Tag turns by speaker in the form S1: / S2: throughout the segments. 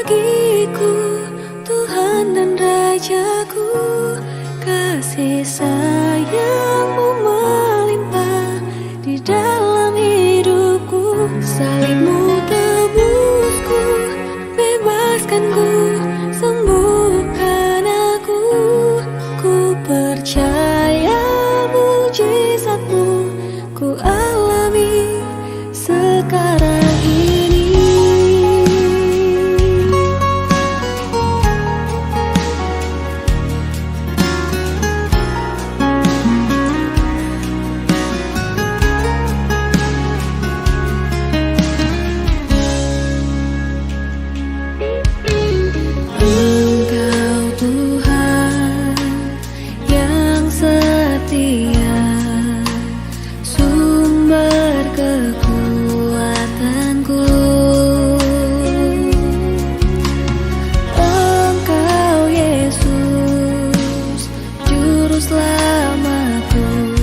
S1: bagiku, Tuhan dan Rajaku. Kasih sayang-Mu melimpah di dalam hidupku. Salib-Mu tebusku, bebaskanku, sembuhkan aku. Ku percaya mujizat-Mu ku alami sekarang ini. Engkau Tuhan yang setia, sumber kekuatanku. Engkau Yesus, Juru Selamatku.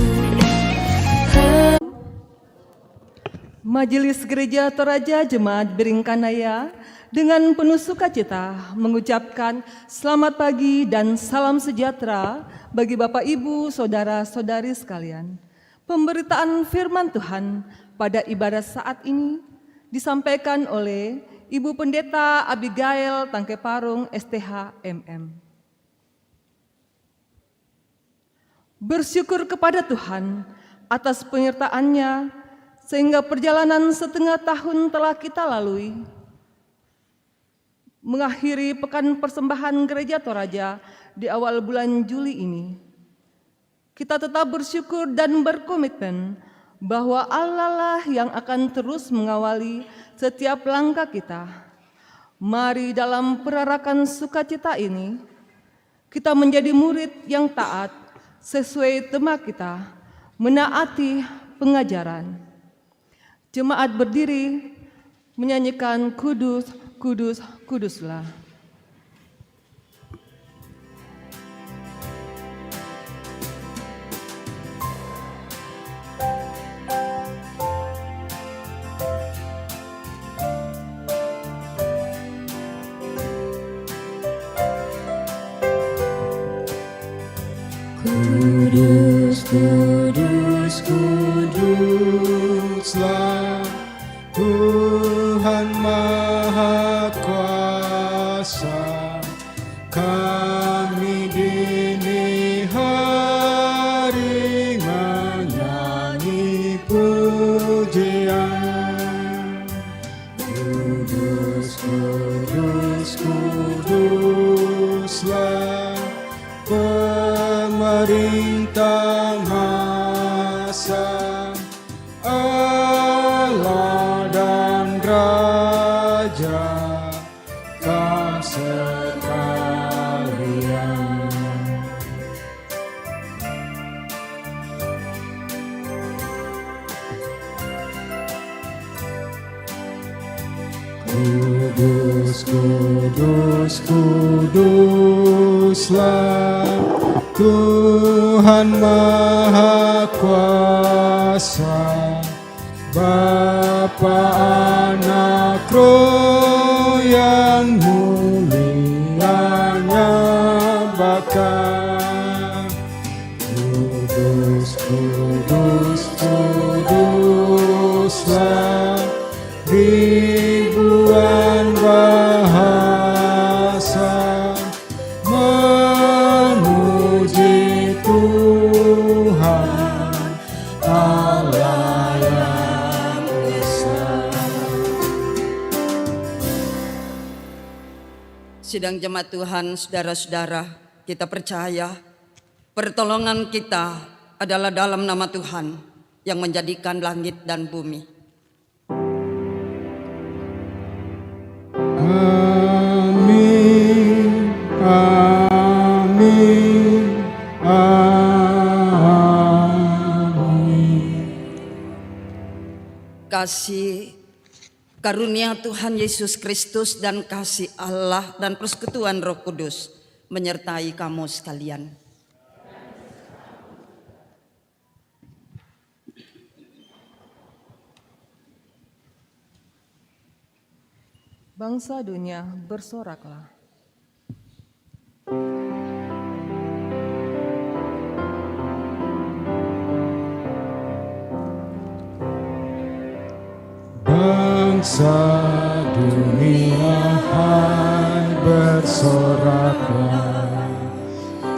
S2: Majelis Gereja Toraja Jemaat Biringkanaya dengan penuh sukacita mengucapkan selamat pagi dan salam sejahtera bagi Bapak Ibu, Saudara-saudari sekalian. Pemberitaan firman Tuhan pada ibadah saat ini disampaikan oleh Ibu Pendeta Abigail Tangkeparung STH MM. Bersyukur kepada Tuhan atas penyertaannya sehingga perjalanan setengah tahun telah kita lalui. Mengakhiri pekan persembahan Gereja Toraja di awal bulan Juli ini, kita tetap bersyukur dan berkomitmen bahwa Allah lah yang akan terus mengawali setiap langkah kita. Mari dalam perarakan sukacita ini, kita menjadi murid yang taat sesuai tema kita, menaati pengajaran. Jemaat berdiri menyanyikan Kudus, Kudus, Kuduslah.
S3: Kudus, kudus, kuduslah Tuhan Maha Kuasa. Kami dini hari menyanyi pujian. Kudus, kudus, kuduslah pemerintah masa Allah dan Raja kam sekalian. Kudus, kudus, kuduslah Tuhan Maha Kuasa, Bapa, Anak, Roh yang mulianya Bapa. Kudus, kudus, kuduslah ribuan bahasa memuji Tuhan Allah yang esa.
S4: Sidang jemaat Tuhan, saudara-saudara, kita percaya pertolongan kita adalah dalam nama Tuhan yang menjadikan langit dan bumi.
S3: Amin, amin, amin.
S4: Kasih karunia Tuhan Yesus Kristus dan kasih Allah dan persekutuan Roh Kudus menyertai kamu sekalian.
S2: Bangsa dunia, bersoraklah.
S3: Bangsa dunia, hai bersoraklah,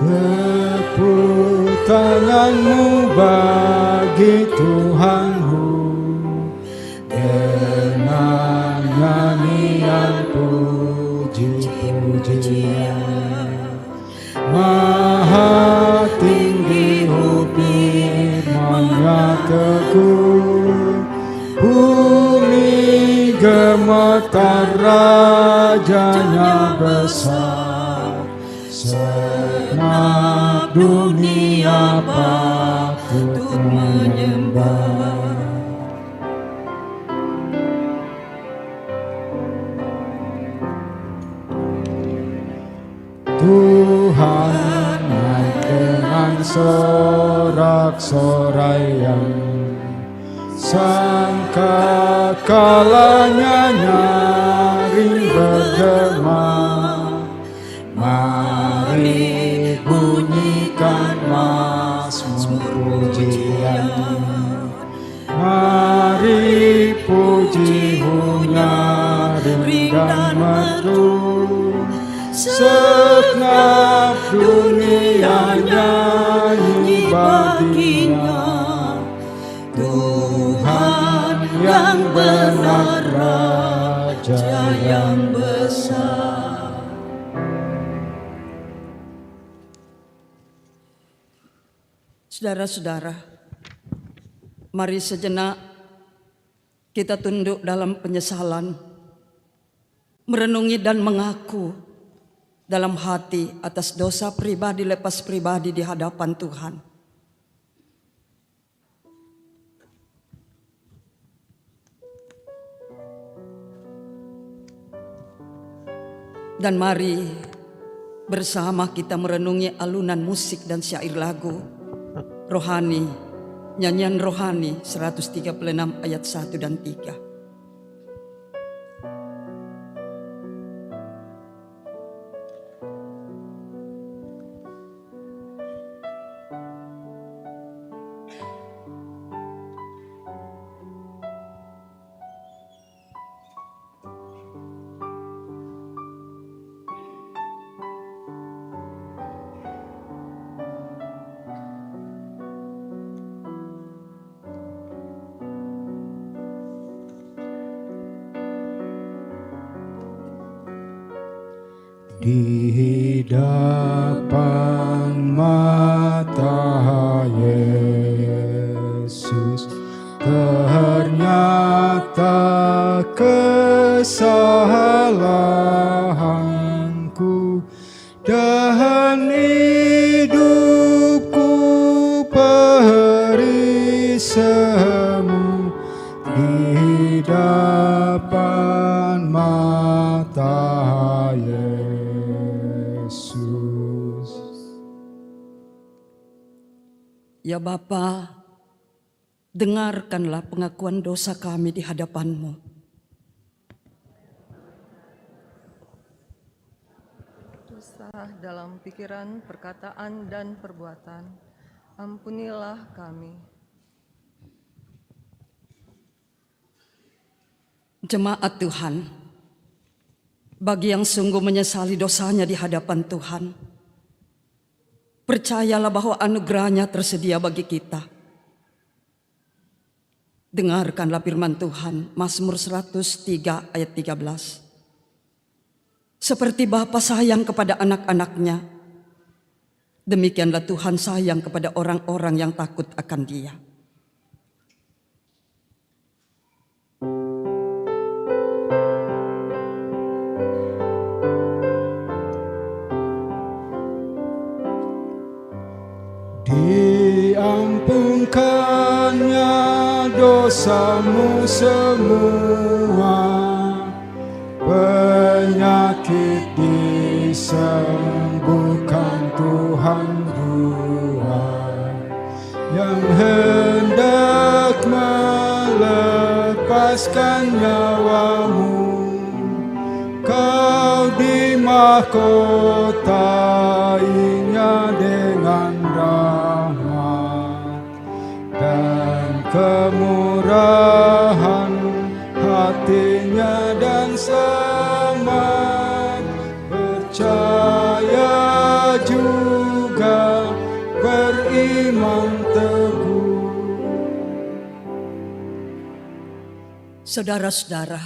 S3: tepuk tanganmu bagi Tuhanmu, dengan nyanyian puji-pujian. Maha tinggi firman-Nya teguh, bumi gemetar, rajanya besar, segenap dunia patut menyembah. Tuhan naik dengan sorak-sorai yang sangka kalanya nyaring bergema. Mari bunyikan mazmur pujian, mari puji nyaring dan merdu, segenap dunia nyanyi baginya. Tuhan yang benar, Raja yang besar.
S4: Saudara-saudara, mari sejenak kita tunduk dalam penyesalan, merenungi dan mengaku dalam hati atas dosa pribadi lepas pribadi di hadapan Tuhan. Dan mari bersama kita merenungi alunan musik dan syair lagu rohani, nyanyian rohani 136 ayat 1 dan 3.
S3: Di depan mata Yesus ternyata kesalahanku dan hidupku perih semu di depan mata Yesus.
S4: Ya Bapa, dengarkanlah pengakuan dosa kami di hadapan-Mu.
S2: Dosa dalam pikiran, perkataan, dan perbuatan, ampunilah kami.
S4: Jemaat Tuhan, bagi yang sungguh menyesali dosanya di hadapan Tuhan, percayalah bahwa anugerahnya tersedia bagi kita. Dengarkanlah firman Tuhan, Mazmur 103 ayat 13. Seperti Bapa sayang kepada anak-anaknya, demikianlah Tuhan sayang kepada orang-orang yang takut akan Dia.
S3: Diampunkannya dosamu semua, penyakit disembuhkan Tuhan buat, yang hendak melepaskan nyawamu dimahkotainya dengan rahmat dan kemurahan hatinya dan selamat. Percaya juga beriman teguh.
S4: Saudara-saudara,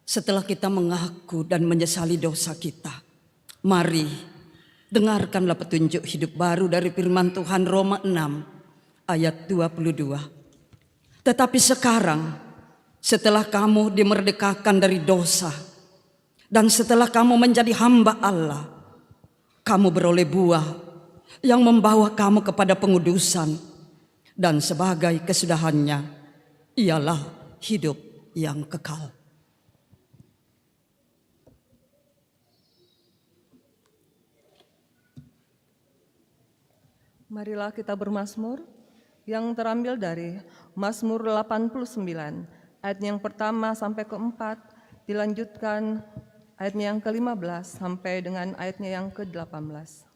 S4: setelah kita mengaku dan menyesali dosa kita, mari dengarkanlah petunjuk hidup baru dari firman Tuhan Roma 6 ayat 22. Tetapi sekarang, setelah kamu dimerdekakan dari dosa, dan setelah kamu menjadi hamba Allah, kamu beroleh buah yang membawa kamu kepada pengudusan, dan sebagai kesudahannya ialah hidup yang kekal.
S2: Marilah kita bermazmur yang terambil dari Mazmur 89, ayat yang pertama sampai keempat, dilanjutkan ayatnya yang ke-15 sampai dengan ayatnya yang ke-18.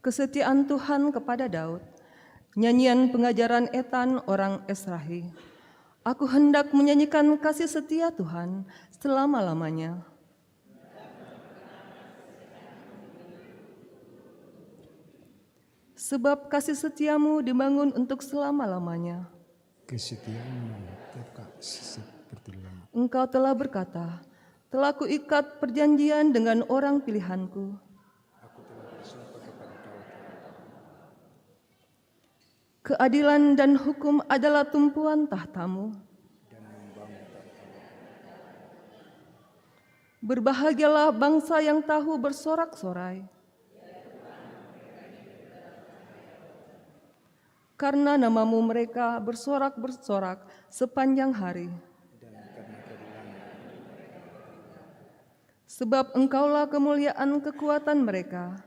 S2: Kesetiaan Tuhan kepada Daud. Nyanyian pengajaran Etan orang Esrahi. Aku hendak menyanyikan kasih setia Tuhan selama-lamanya. Sebab kasih setiamu dibangun untuk selama-lamanya.
S3: Kesetiaanmu kekal seperti lama.
S2: Engkau telah berkata, telah kuikat perjanjian dengan orang pilihanku. Keadilan dan hukum adalah tumpuan tahtamu. Berbahagialah bangsa yang tahu bersorak-sorai. Karena namamu mereka bersorak-bersorak sepanjang hari. Sebab engkaulah kemuliaan kekuatan mereka.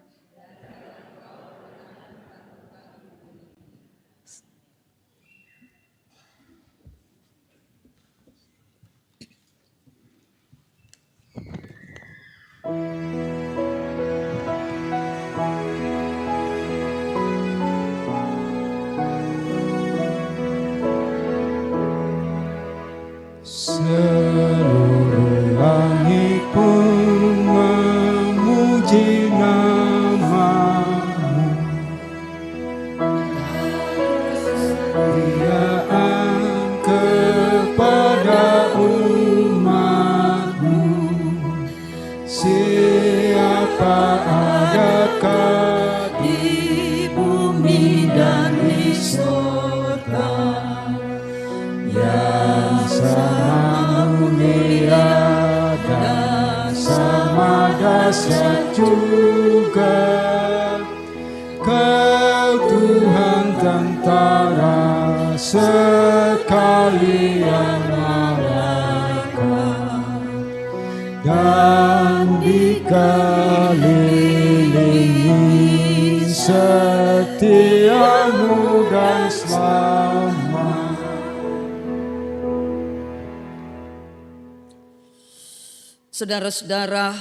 S3: Seluruh langit pun memuji namamu. Kemuliaan kepada umatmu. Siapa adakah di bumi dan di surga yang sama mulia dan sama dahsyat juga. Kau Tuhan tentara sekalian malaikat, dan dikelilingi setiamu dan selamat.
S4: Saudara-saudara,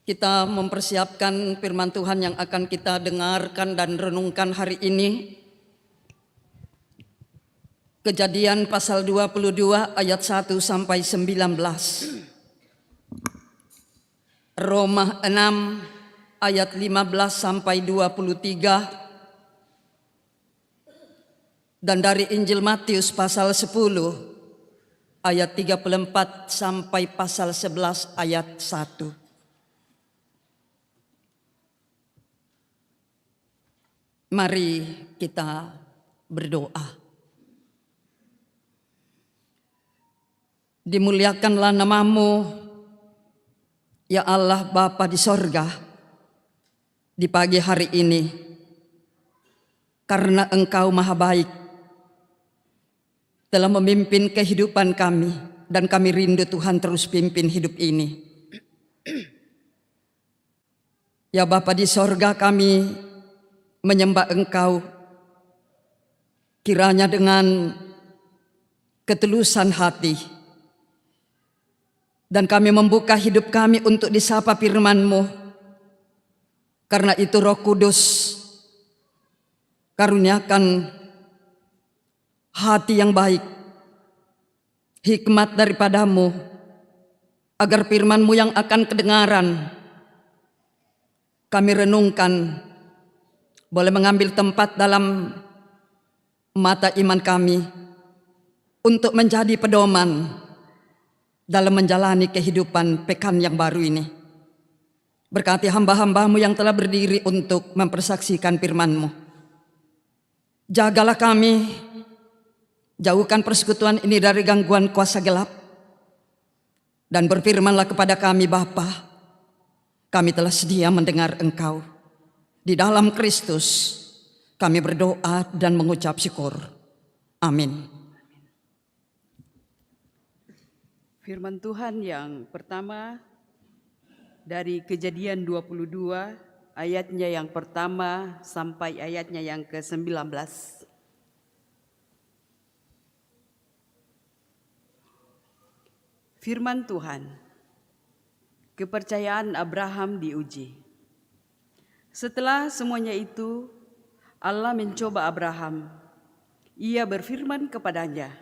S4: kita mempersiapkan firman Tuhan yang akan kita dengarkan dan renungkan hari ini. Kejadian pasal 22 ayat 1 sampai 19. Roma 6 ayat 15 sampai 23. Dan dari Injil Matius pasal 10 ayat 34 sampai pasal 11 ayat 1. Mari kita berdoa. Dimuliakanlah namamu, ya Allah Bapa di sorga, di pagi hari ini, karena Engkau maha baik, telah memimpin kehidupan kami, dan kami rindu Tuhan terus pimpin hidup ini. Ya Bapa di sorga, kami menyembah Engkau kiranya dengan ketulusan hati, dan kami membuka hidup kami untuk disapa firman-Mu. Karena itu Roh Kudus, karuniakan hati yang baik, hikmat daripada-Mu, agar firman-Mu yang akan kedengaran kami renungkan boleh mengambil tempat dalam mata iman kami untuk menjadi pedoman dalam menjalani kehidupan pekan yang baru ini. Berkati hamba-hamba-Mu yang telah berdiri untuk mempersaksikan firman-Mu. Jagalah kami, jauhkan persekutuan ini dari gangguan kuasa gelap, dan berfirmanlah kepada kami, Bapa, kami telah sedia mendengar Engkau. Di dalam Kristus kami berdoa dan mengucap syukur. Amin.
S5: Firman Tuhan yang pertama dari Kejadian 22 ayatnya yang pertama sampai ayatnya yang ke-19. Firman Tuhan, kepercayaan Abraham diuji. Setelah semuanya itu, Allah mencoba Abraham. Ia berfirman kepadanya,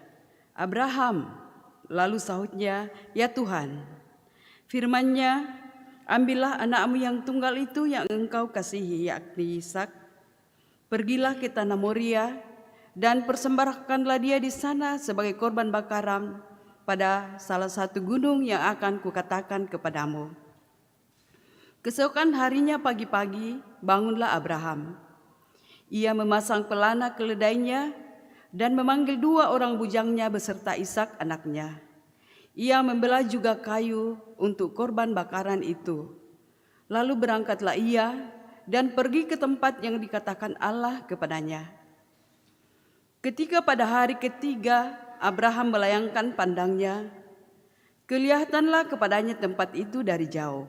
S5: "Abraham." Lalu sahutnya, "Ya Tuhan." Firman-Nya, "Ambillah anakmu yang tunggal itu yang engkau kasihi, yakni Ishak. Pergilah ke tanah Moria dan persembahkanlah dia di sana sebagai korban bakaran pada salah satu gunung yang akan kukatakan kepadamu." Keesokan harinya pagi-pagi bangunlah Abraham. Ia memasang pelana keledainya dan memanggil 2 orang bujangnya beserta Ishak anaknya. Ia membelah juga kayu untuk korban bakaran itu. Lalu berangkatlah ia dan pergi ke tempat yang dikatakan Allah kepadanya. Ketika pada hari ketiga Abraham melayangkan pandangnya, kelihatanlah kepadanya tempat itu dari jauh.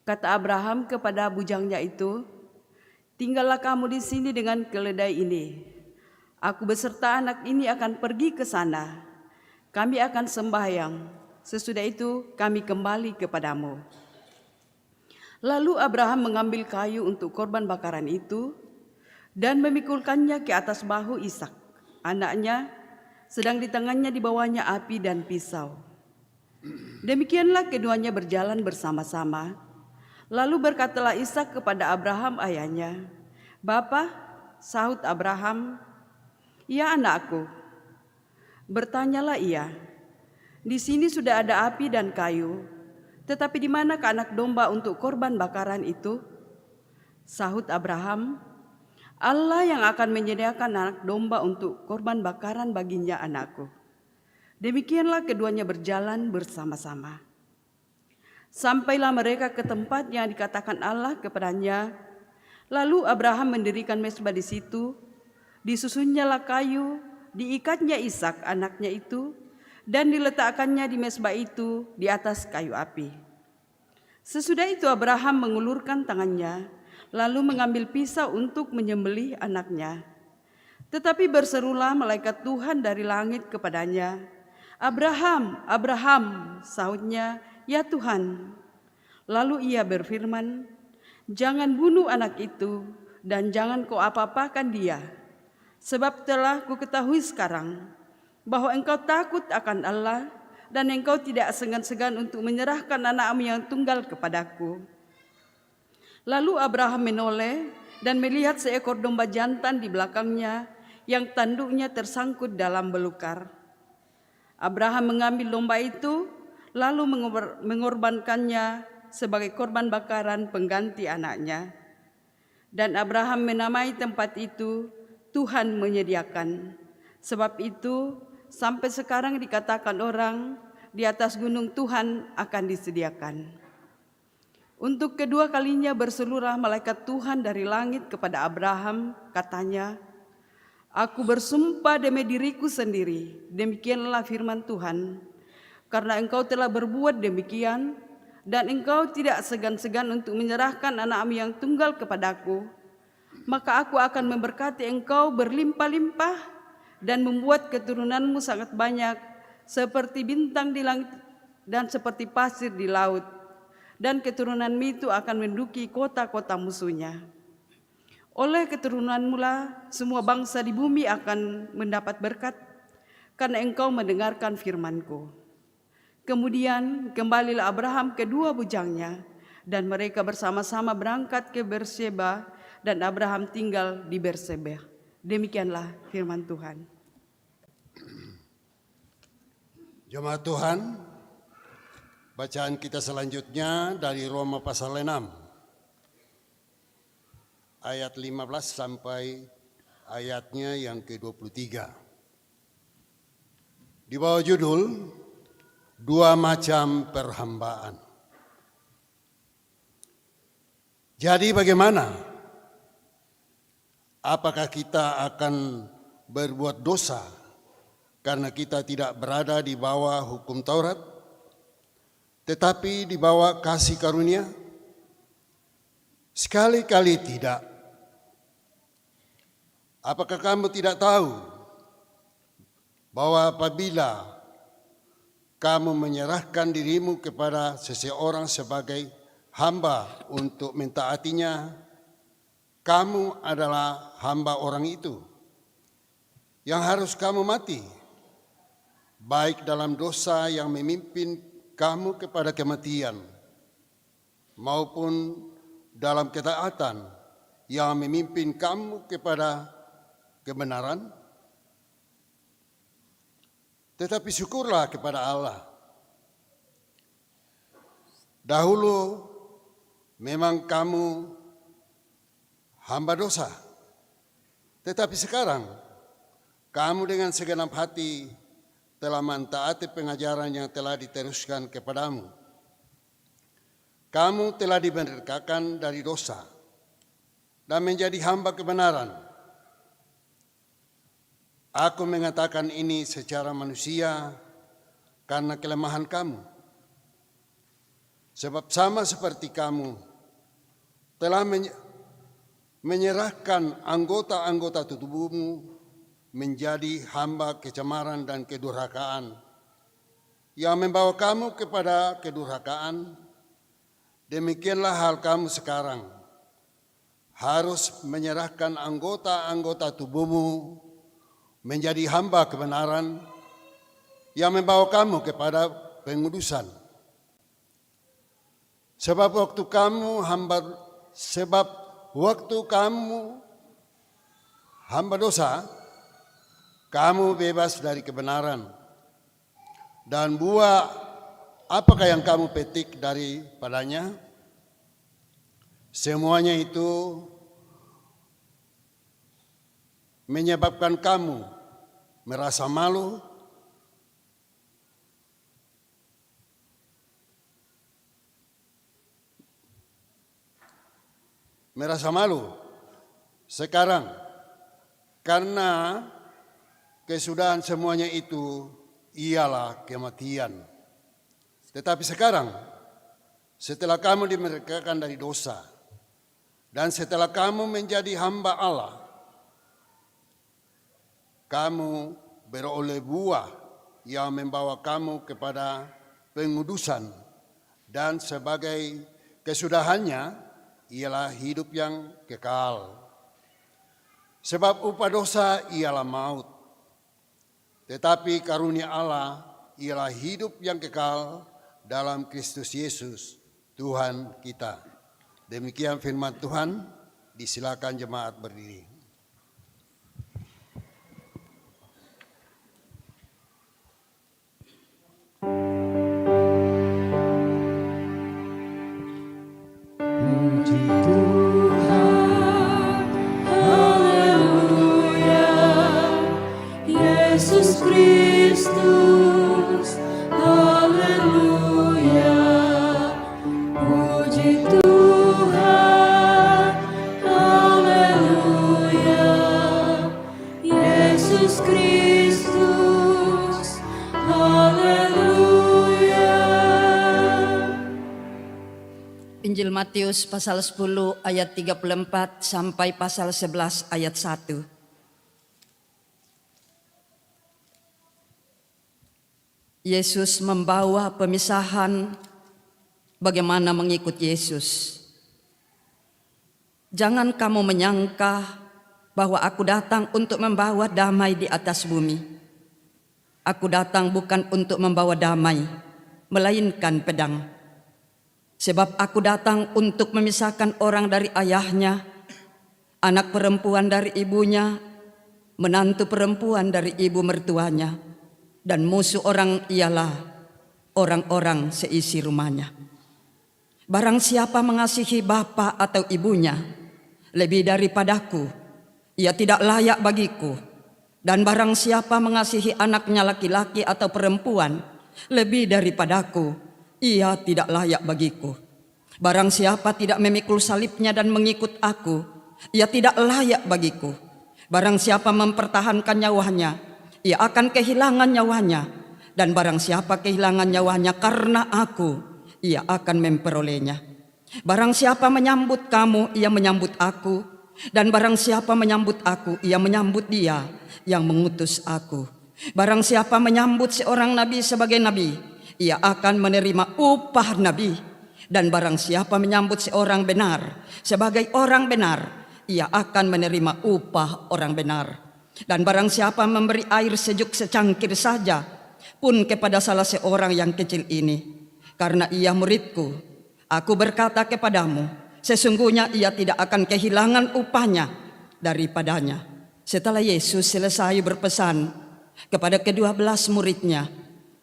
S5: Kata Abraham kepada bujangnya itu, "Tinggallah kamu di sini dengan keledai ini. Aku beserta anak ini akan pergi ke sana. Kami akan sembahyang. Sesudah itu kami kembali kepadamu." Lalu Abraham mengambil kayu untuk korban bakaran itu dan memikulkannya ke atas bahu Ishak, anaknya, sedang di tangannya dibawanya api dan pisau. Demikianlah keduanya berjalan bersama-sama. Lalu berkatalah Ishak kepada Abraham ayahnya, "Bapa," sahut Abraham. "Ya anakku." Bertanyalah ia, "Di sini sudah ada api dan kayu, tetapi di manakah anak domba untuk korban bakaran itu?" Sahut Abraham, "Allah yang akan menyediakan anak domba untuk korban bakaran baginya anakku." Demikianlah keduanya berjalan bersama-sama. Sampailah mereka ke tempat yang dikatakan Allah kepadanya. Lalu Abraham mendirikan mezbah di situ, disusunnyalah kayu, diikatnya Ishak anaknya itu, dan diletakkannya di mezbah itu di atas kayu api. Sesudah itu Abraham mengulurkan tangannya, lalu mengambil pisau untuk menyembelih anaknya. Tetapi berserulah malaikat Tuhan dari langit kepadanya, "Abraham, Abraham," sahutnya, "Ya Tuhan." Lalu ia berfirman, "Jangan bunuh anak itu dan jangan kau apa-apakan dia. Sebab telah kuketahui sekarang bahwa engkau takut akan Allah dan engkau tidak segan-segan untuk menyerahkan anakmu yang tunggal kepadaku." Lalu Abraham menoleh dan melihat seekor domba jantan di belakangnya yang tanduknya tersangkut dalam belukar. Abraham mengambil domba itu lalu mengorbankannya sebagai korban bakaran pengganti anaknya. Dan Abraham menamai tempat itu Tuhan menyediakan. Sebab itu sampai sekarang dikatakan orang, di atas gunung Tuhan akan disediakan. Untuk kedua kalinya berseluruh malaikat Tuhan dari langit kepada Abraham, katanya, "Aku bersumpah demi diriku sendiri, demikianlah firman Tuhan, karena engkau telah berbuat demikian, dan Engkau tidak segan-segan untuk menyerahkan anak-Mu yang tunggal kepadaku, maka aku akan memberkati Engkau berlimpah-limpah dan membuat keturunan-Mu sangat banyak, seperti bintang di langit dan seperti pasir di laut. Dan keturunan-Mu itu akan menduduki kota-kota musuhnya. Oleh keturunan-Mu lah semua bangsa di bumi akan mendapat berkat, karena Engkau mendengarkan firman-Ku. Kemudian kembalilah Abraham kedua bujangnya, dan mereka bersama-sama berangkat ke Berseba, dan Abraham tinggal di Berseba. Demikianlah firman Tuhan.
S6: Jemaat Tuhan, bacaan kita selanjutnya dari Roma pasal 6, ayat 15 sampai ayatnya yang ke-23. Di bawah judul, dua macam perhambaan. Jadi bagaimana? Apakah kita akan berbuat dosa karena kita tidak berada di bawah hukum Taurat, tetapi di bawah kasih karunia? Sekali-kali tidak. Apakah kamu tidak tahu bahwa apabila kamu menyerahkan dirimu kepada seseorang sebagai hamba untuk mentaatinya, kamu adalah hamba orang itu yang harus kamu mati, baik dalam dosa yang memimpin kamu kepada kematian, maupun dalam ketaatan yang memimpin kamu kepada kebenaran. Tetapi syukurlah kepada Allah. Dahulu memang kamu hamba dosa, tetapi sekarang kamu dengan segenap hati telah mentaati pengajaran yang telah diteruskan kepadamu. Kamu telah dimerdekakan dari dosa dan menjadi hamba kebenaran. Aku mengatakan ini secara manusia karena kelemahan kamu. Sebab sama seperti kamu telah menyerahkan anggota-anggota tubuhmu menjadi hamba kecemaran dan kedurhakaan yang membawa kamu kepada kedurhakaan, demikianlah hal kamu sekarang. Harus menyerahkan anggota-anggota tubuhmu menjadi hamba kebenaran yang membawa kamu kepada pengudusan. Sebab waktu kamu hamba dosa, kamu bebas dari kebenaran. Dan buah apakah yang kamu petik daripadanya? Semuanya itu menyebabkan kamu merasa malu, sekarang, karena kesudahan semuanya itu ialah kematian. Tetapi sekarang, setelah kamu dimerdekakan dari dosa, dan setelah kamu menjadi hamba Allah, kamu beroleh buah yang membawa kamu kepada pengudusan, dan sebagai kesudahannya ialah hidup yang kekal. Sebab upah dosa ialah maut, tetapi karunia Allah ialah hidup yang kekal dalam Kristus Yesus Tuhan kita. Demikian firman Tuhan. Disilakan jemaat berdiri.
S1: Yesus Kristus, haleluya, puji Tuhan, haleluya, Yesus Kristus, haleluya.
S4: Injil Matius pasal 10 ayat 34 sampai pasal 11 ayat 1. Yesus membawa pemisahan bagaimana mengikut Yesus. Jangan kamu menyangka bahwa aku datang untuk membawa damai di atas bumi. Aku datang bukan untuk membawa damai, melainkan pedang. Sebab aku datang untuk memisahkan orang dari ayahnya, anak perempuan dari ibunya, menantu perempuan dari ibu mertuanya, dan musuh orang ialah orang-orang seisi rumahnya. Barang siapa mengasihi bapa atau ibunya lebih daripadaku, ia tidak layak bagiku. Dan barang siapa mengasihi anaknya laki-laki atau perempuan lebih daripadaku, ia tidak layak bagiku. Barang siapa tidak memikul salibnya dan mengikut aku, ia tidak layak bagiku. Barang siapa mempertahankan nyawanya, ia akan kehilangan nyawanya. Dan barang siapa kehilangan nyawanya karena aku, ia akan memperolehnya. Barang siapa menyambut kamu, ia menyambut aku. Dan barang siapa menyambut aku, ia menyambut dia yang mengutus aku. Barang siapa menyambut seorang nabi sebagai nabi, ia akan menerima upah nabi. Dan barang siapa menyambut seorang benar sebagai orang benar, ia akan menerima upah orang benar. Dan barang siapa memberi air sejuk secangkir saja pun kepada salah seorang yang kecil ini, karena ia muridku, aku berkata kepadamu, sesungguhnya ia tidak akan kehilangan upahnya daripadanya. Setelah Yesus selesai berpesan kepada ke-12 muridnya,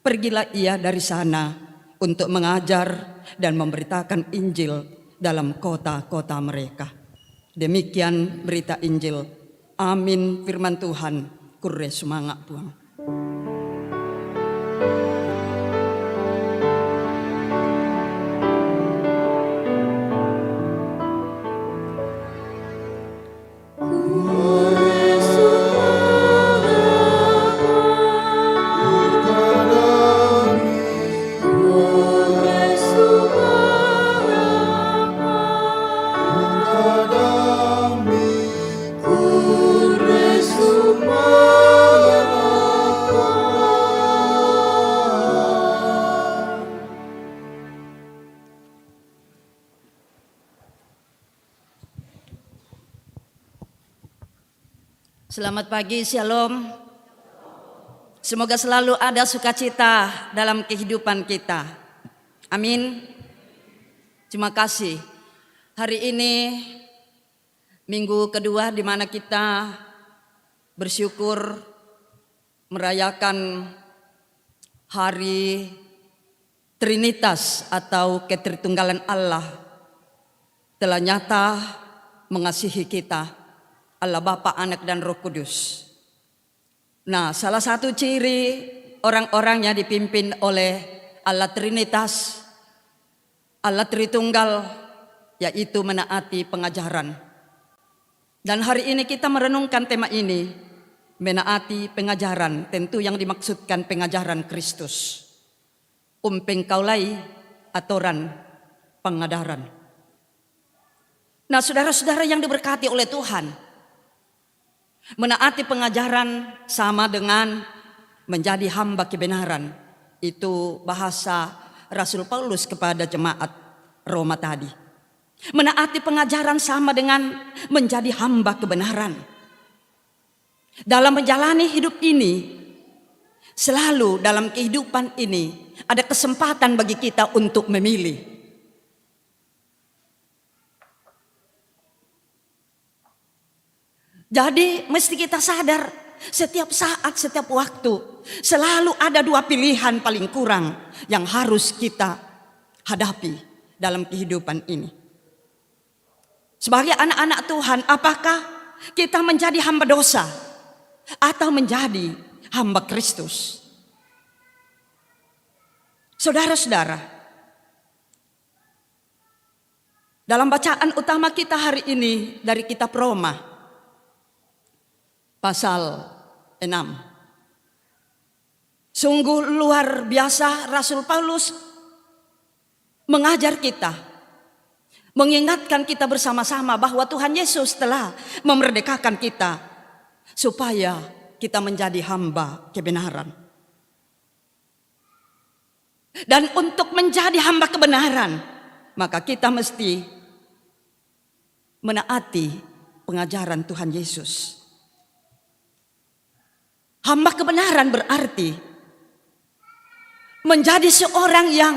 S4: pergilah ia dari sana untuk mengajar dan memberitakan Injil dalam kota-kota mereka. Demikian berita Injil. Amin, firman Tuhan. Kure sumangak Tuhan. Selamat pagi, shalom. Semoga selalu ada sukacita dalam kehidupan kita. Amin. Terima kasih. Hari ini minggu kedua di mana kita bersyukur merayakan hari Trinitas atau Ketritunggalan Allah telah nyata mengasihi kita. Allah Bapa, Anak dan Roh Kudus. Nah, salah satu ciri orang-orang yang dipimpin oleh Allah Trinitas, Allah Tritunggal, yaitu menaati pengajaran. Dan hari ini kita merenungkan tema ini, menaati pengajaran, tentu yang dimaksudkan pengajaran Kristus. Umpeng kaulai atoran pengadaran. Nah, saudara-saudara yang diberkati oleh Tuhan, menaati pengajaran sama dengan menjadi hamba kebenaran. Itu bahasa Rasul Paulus kepada jemaat Roma tadi. Menaati pengajaran sama dengan menjadi hamba kebenaran. Dalam menjalani hidup ini, selalu dalam kehidupan ini ada kesempatan bagi kita untuk memilih. Jadi mesti kita sadar setiap saat, setiap waktu selalu ada dua pilihan paling kurang yang harus kita hadapi dalam kehidupan ini. Sebagai anak-anak Tuhan, apakah kita menjadi hamba dosa atau menjadi hamba Kristus? Saudara-saudara, dalam bacaan utama kita hari ini dari kitab Roma pasal 6. Sungguh luar biasa Rasul Paulus mengajar kita mengingatkan kita bersama-sama bahwa Tuhan Yesus telah memerdekakan kita supaya kita menjadi hamba kebenaran. Dan untuk menjadi hamba kebenaran, maka kita mesti menaati pengajaran Tuhan Yesus. Hamba kebenaran berarti menjadi seorang yang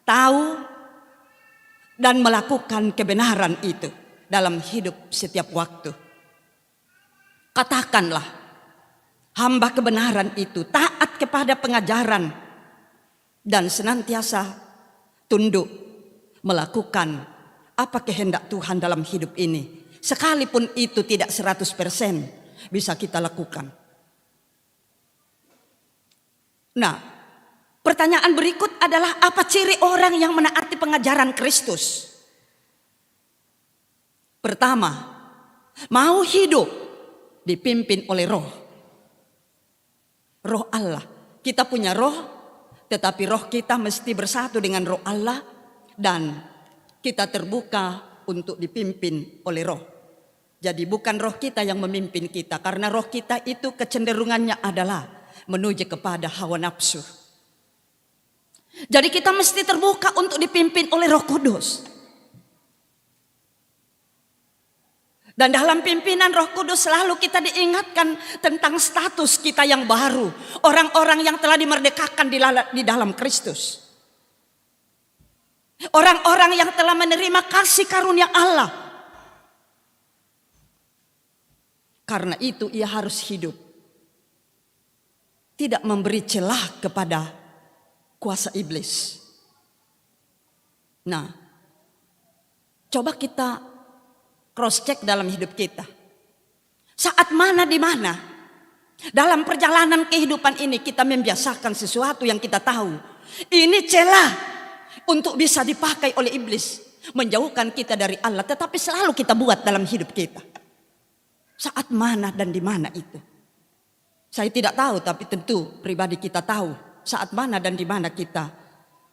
S4: tahu dan melakukan kebenaran itu dalam hidup setiap waktu. Katakanlah, hamba kebenaran itu taat kepada pengajaran dan senantiasa tunduk melakukan apa kehendak Tuhan dalam hidup ini. Sekalipun itu tidak 100% bisa kita lakukan. Nah, pertanyaan berikut adalah apa ciri orang yang menaati pengajaran Kristus? Pertama, mau hidup dipimpin oleh roh. Roh Allah. Kita punya roh, tetapi roh kita mesti bersatu dengan roh Allah dan kita terbuka untuk dipimpin oleh roh. Jadi bukan roh kita yang memimpin kita, karena roh kita itu kecenderungannya adalah menuju kepada hawa nafsu. Jadi kita mesti terbuka untuk dipimpin oleh Roh Kudus. Dan dalam pimpinan Roh Kudus selalu kita diingatkan tentang status kita yang baru. Orang-orang yang telah dimerdekakan di dalam Kristus. Orang-orang yang telah menerima kasih karunia Allah. Karena itu ia harus hidup. Tidak memberi celah kepada kuasa iblis. Nah, coba kita cross check dalam hidup kita. Saat mana di mana dalam perjalanan kehidupan ini kita membiasakan sesuatu yang kita tahu ini celah untuk bisa dipakai oleh iblis, menjauhkan kita dari Allah, tetapi selalu kita buat dalam hidup kita. Saat mana dan di mana itu? Saya tidak tahu, tapi tentu pribadi kita tahu saat mana dan di mana kita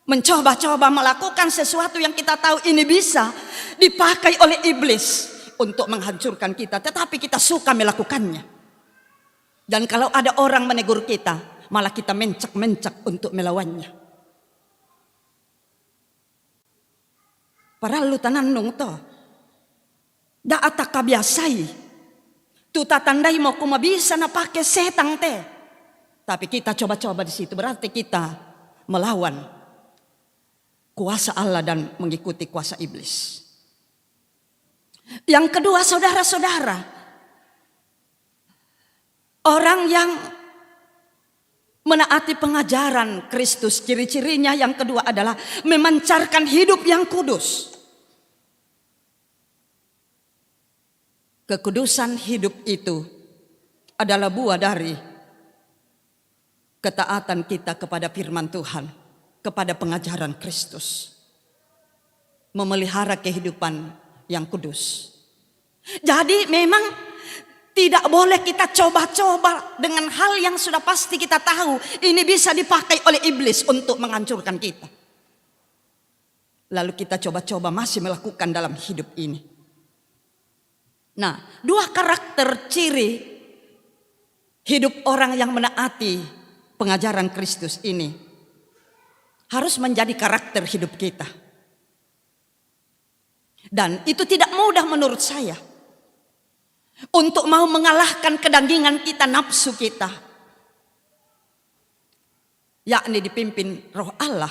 S4: mencoba-coba melakukan sesuatu yang kita tahu ini bisa dipakai oleh iblis untuk menghancurkan kita, tetapi kita suka melakukannya. Dan kalau ada orang menegur kita, malah kita mencak-mencak untuk melawannya. Padahal lu tananung toh, da ataka biasai. Tu tatandai mau kuma bisa na pakai setang teh. Tapi kita coba-coba di situ berarti kita melawan kuasa Allah dan mengikuti kuasa iblis. Yang kedua, saudara-saudara, orang yang menaati pengajaran Kristus, ciri-cirinya yang kedua adalah memancarkan hidup yang kudus. Kekudusan hidup itu adalah buah dari ketaatan kita kepada firman Tuhan, kepada pengajaran Kristus. Memelihara kehidupan yang kudus. Jadi memang tidak boleh kita coba-coba dengan hal yang sudah pasti kita tahu ini bisa dipakai oleh iblis untuk menghancurkan kita. Lalu kita coba-coba masih melakukan dalam hidup ini. Nah, dua karakter ciri hidup orang yang menaati pengajaran Kristus ini harus menjadi karakter hidup kita. Dan itu tidak mudah menurut saya. Untuk mau mengalahkan kedagingan kita, nafsu kita, yakni dipimpin roh Allah,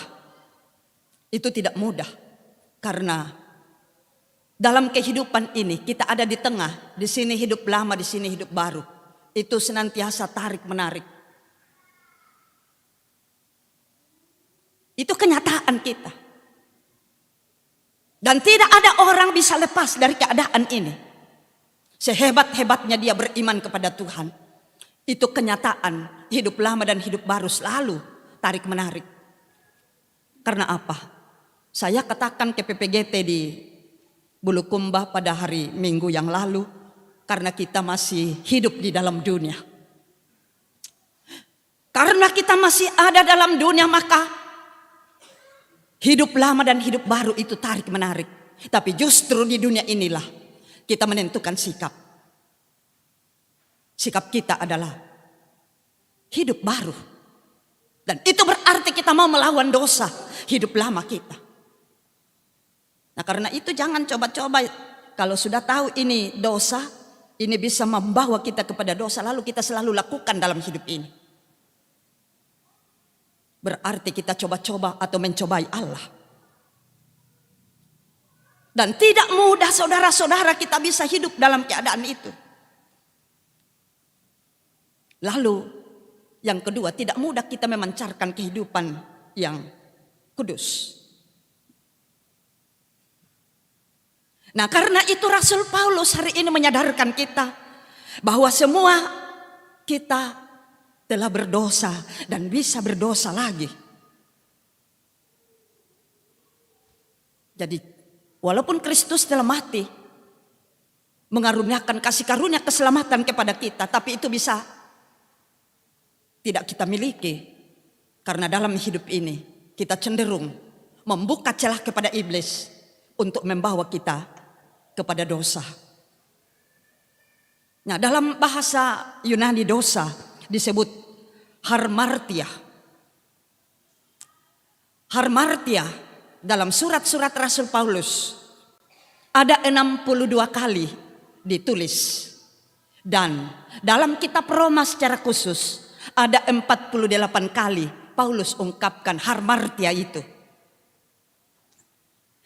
S4: itu tidak mudah. Karena dalam kehidupan ini kita ada di tengah, di sini hidup lama, di sini hidup baru. Itu senantiasa tarik menarik. Itu kenyataan kita. Dan tidak ada orang bisa lepas dari keadaan ini. Sehebat-hebatnya dia beriman kepada Tuhan. Itu kenyataan hidup lama dan hidup baru selalu tarik menarik. Karena apa? Saya katakan ke PPGT di Bulukumba pada hari Minggu yang lalu, karena kita masih hidup di dalam dunia. Karena kita masih ada dalam dunia, maka hidup lama dan hidup baru itu tarik menarik. Tapi justru di dunia inilah kita menentukan sikap. Sikap kita adalah hidup baru. Dan itu berarti kita mau melawan dosa hidup lama kita. Nah, karena itu jangan coba-coba, kalau sudah tahu ini dosa, ini bisa membawa kita kepada dosa, lalu kita selalu lakukan dalam hidup ini. Berarti kita coba-coba atau mencobai Allah. Dan tidak mudah saudara-saudara kita bisa hidup dalam keadaan itu. Lalu yang kedua, tidak mudah kita memancarkan kehidupan yang kudus. Nah, karena itu Rasul Paulus hari ini menyadarkan kita bahwa semua kita telah berdosa dan bisa berdosa lagi. Jadi walaupun Kristus telah mati, mengaruniakan kasih karunia keselamatan kepada kita, tapi itu bisa tidak kita miliki. Karena dalam hidup ini kita cenderung membuka celah kepada iblis untuk membawa kita kepada dosa. Nah, dalam bahasa Yunani dosa disebut harmartia. Harmartia dalam surat-surat Rasul Paulus ada 62 kali ditulis. Dan dalam kitab Roma secara khusus ada 48 kali Paulus ungkapkan harmartia itu.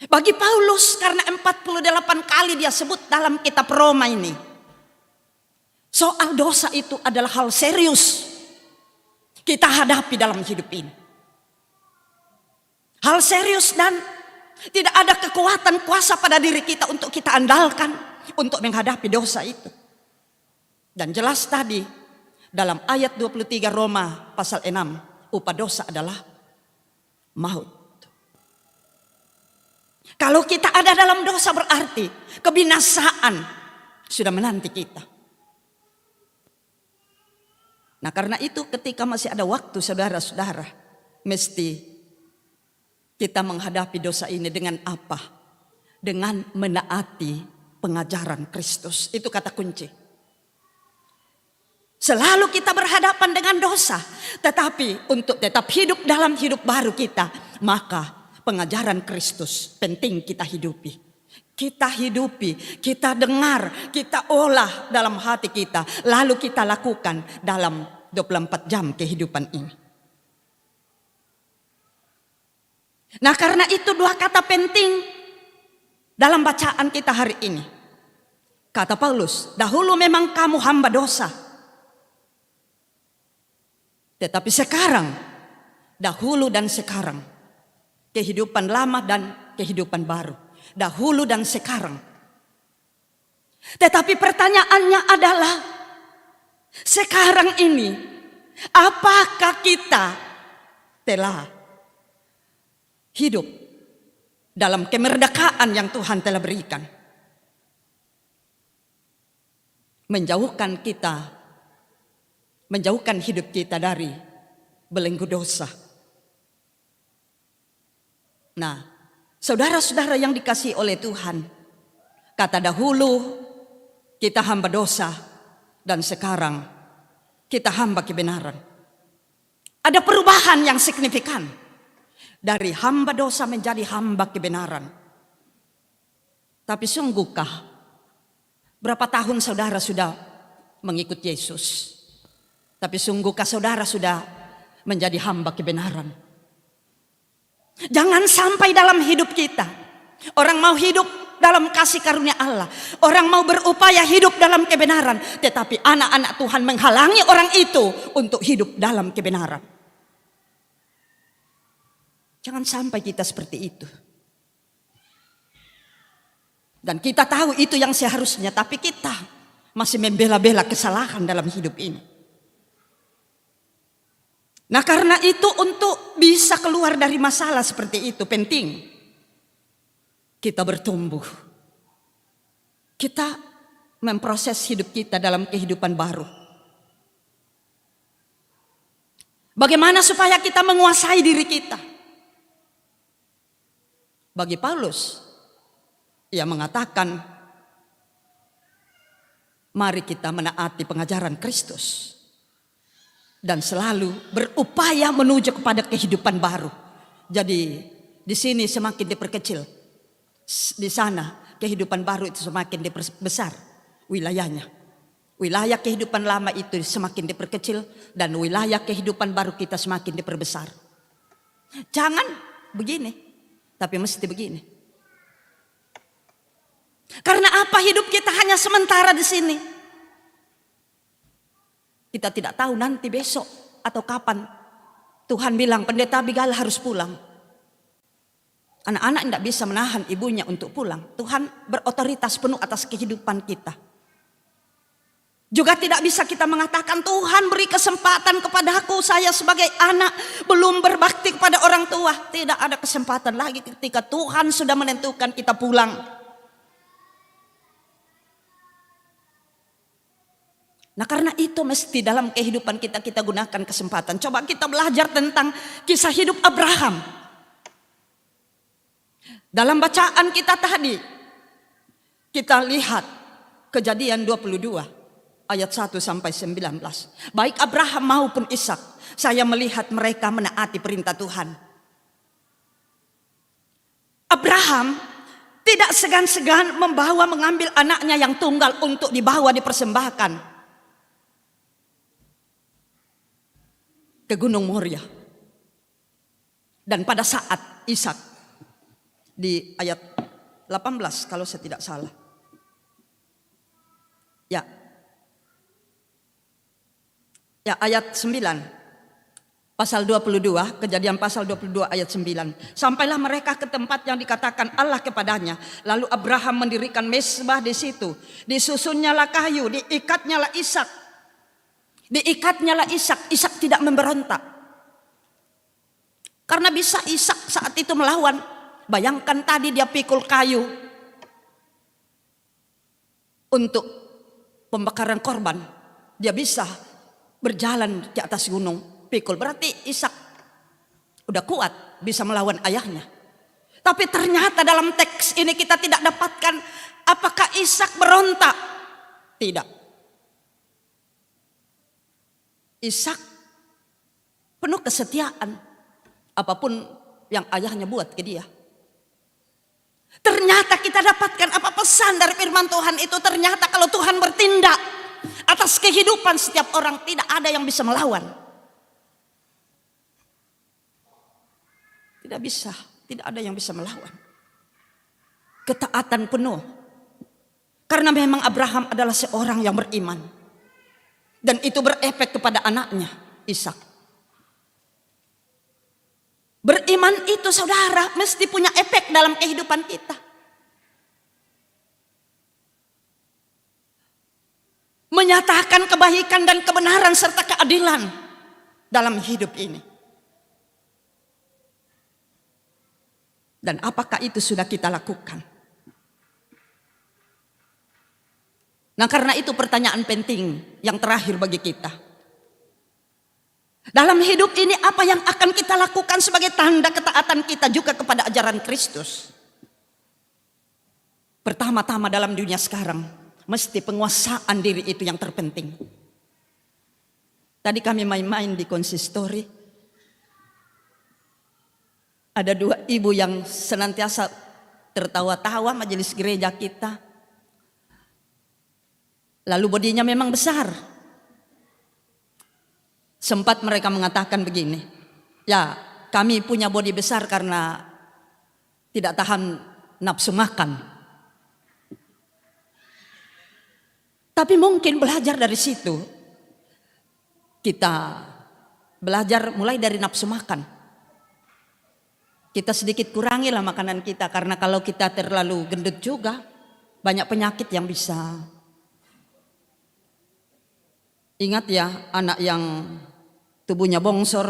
S4: Bagi Paulus, karena 48 kali dia sebut dalam kitab Roma ini, soal dosa itu adalah hal serius kita hadapi dalam hidup ini. Hal serius dan tidak ada kekuatan kuasa pada diri kita untuk kita andalkan untuk menghadapi dosa itu. Dan jelas tadi dalam ayat 23 Roma pasal 6, upah dosa adalah maut. Kalau kita ada dalam dosa berarti kebinasaan sudah menanti kita. Nah, karena itu ketika masih ada waktu saudara-saudara, mesti kita menghadapi dosa ini dengan apa? Dengan menaati pengajaran Kristus. Itu kata kunci. Selalu kita berhadapan dengan dosa, tetapi untuk tetap hidup dalam hidup baru kita, maka pengajaran Kristus penting kita hidupi. Kita hidupi, kita dengar, kita olah dalam hati kita. Lalu kita lakukan dalam 24 jam kehidupan ini. Nah, karena itu dua kata penting dalam bacaan kita hari ini. Kata Paulus, dahulu memang kamu hamba dosa. Tetapi sekarang, dahulu dan sekarang, kehidupan lama dan kehidupan baru. Dahulu dan sekarang. Tetapi pertanyaannya adalah, sekarang ini, apakah kita telah hidup dalam kemerdekaan yang Tuhan telah berikan? Menjauhkan hidup kita dari belenggu dosa. Nah, saudara-saudara yang dikasihi oleh Tuhan, kata dahulu kita hamba dosa dan sekarang kita hamba kebenaran. Ada perubahan yang signifikan dari hamba dosa menjadi hamba kebenaran. Tapi sungguhkah berapa tahun saudara sudah mengikut Yesus? Tapi sungguhkah saudara sudah menjadi hamba kebenaran? Jangan sampai dalam hidup kita orang mau hidup dalam kasih karunia Allah, orang mau berupaya hidup dalam kebenaran, tetapi anak-anak Tuhan menghalangi orang itu untuk hidup dalam kebenaran. Jangan sampai kita seperti itu. Dan kita tahu itu yang seharusnya, tapi kita masih membela-bela kesalahan dalam hidup ini. Nah, karena itu untuk bisa keluar dari masalah seperti itu penting kita bertumbuh. Kita memproses hidup kita dalam kehidupan baru. Bagaimana supaya kita menguasai diri kita? Bagi Paulus, Ia mengatakan, mari kita menaati pengajaran Kristus dan selalu berupaya menuju kepada kehidupan baru. Jadi di sini semakin diperkecil, di sana kehidupan baru itu semakin diperbesar wilayahnya. Wilayah kehidupan lama itu semakin diperkecil dan wilayah kehidupan baru kita semakin diperbesar. Jangan begini, tapi mesti begini. Karena apa? Hidup kita hanya sementara di sini. Kita tidak tahu nanti besok atau kapan. Tuhan bilang pendeta Abigail harus pulang. Anak-anak tidak bisa menahan ibunya untuk pulang. Tuhan berotoritas penuh atas kehidupan kita. Juga tidak bisa kita mengatakan Tuhan beri kesempatan kepadaku, saya sebagai anak belum berbakti kepada orang tua. Tidak ada kesempatan lagi ketika Tuhan sudah menentukan kita pulang. Nah karena itu mesti dalam kehidupan kita gunakan kesempatan. Coba kita belajar tentang kisah hidup Abraham. Dalam bacaan kita tadi, kita lihat Kejadian 22. Ayat 1 sampai 19. Baik Abraham maupun Ishak, saya melihat mereka menaati perintah Tuhan. Abraham tidak segan-segan mengambil anaknya yang tunggal untuk dibawa dipersembahkan ke Gunung Moria. Dan pada saat Ishak di ayat 18 kalau saya tidak salah. Ya, ayat 9. Pasal 22, Kejadian pasal 22 ayat 9. Sampailah mereka ke tempat yang dikatakan Allah kepadanya. Lalu Abraham mendirikan mezbah di situ. Disusunnyalah kayu, diikatnyalah Ishak. Diikatnyalah Ishak. Ishak tidak memberontak. Karena bisa Ishak saat itu melawan. Bayangkan tadi dia pikul kayu untuk pembakaran korban. Dia bisa berjalan di atas gunung pikul. Berarti Ishak udah kuat bisa melawan ayahnya. Tapi ternyata dalam teks ini kita tidak dapatkan apakah Ishak berontak. Tidak. Ishak penuh kesetiaan. Apapun yang ayahnya buat ke dia. Ternyata kita dapatkan apa pesan dari firman Tuhan itu. Ternyata kalau Tuhan bertindak atas kehidupan setiap orang, tidak ada yang bisa melawan. Tidak bisa, tidak ada yang bisa melawan. Ketaatan penuh. Karena memang Abraham adalah seorang yang beriman. Dan itu berefek kepada anaknya, Ishak. Beriman itu saudara mesti punya efek dalam kehidupan kita. Menyatakan kebaikan dan kebenaran serta keadilan dalam hidup ini. Dan apakah itu sudah kita lakukan? Nah karena itu pertanyaan penting yang terakhir bagi kita. Dalam hidup ini apa yang akan kita lakukan sebagai tanda ketaatan kita juga kepada ajaran Kristus? Pertama-tama dalam dunia sekarang, mesti penguasaan diri itu yang terpenting. Tadi kami main-main di konsistori. Ada dua ibu yang senantiasa tertawa-tawa majelis gereja kita. Lalu bodinya memang besar. Sempat mereka mengatakan begini, ya kami punya bodi besar karena tidak tahan nafsu makan. Tapi mungkin belajar dari situ, kita belajar mulai dari nafsu makan. Kita sedikit kurangilah makanan kita, karena kalau kita terlalu gendut juga, banyak penyakit yang bisa. Ingat ya, anak yang tubuhnya bongsor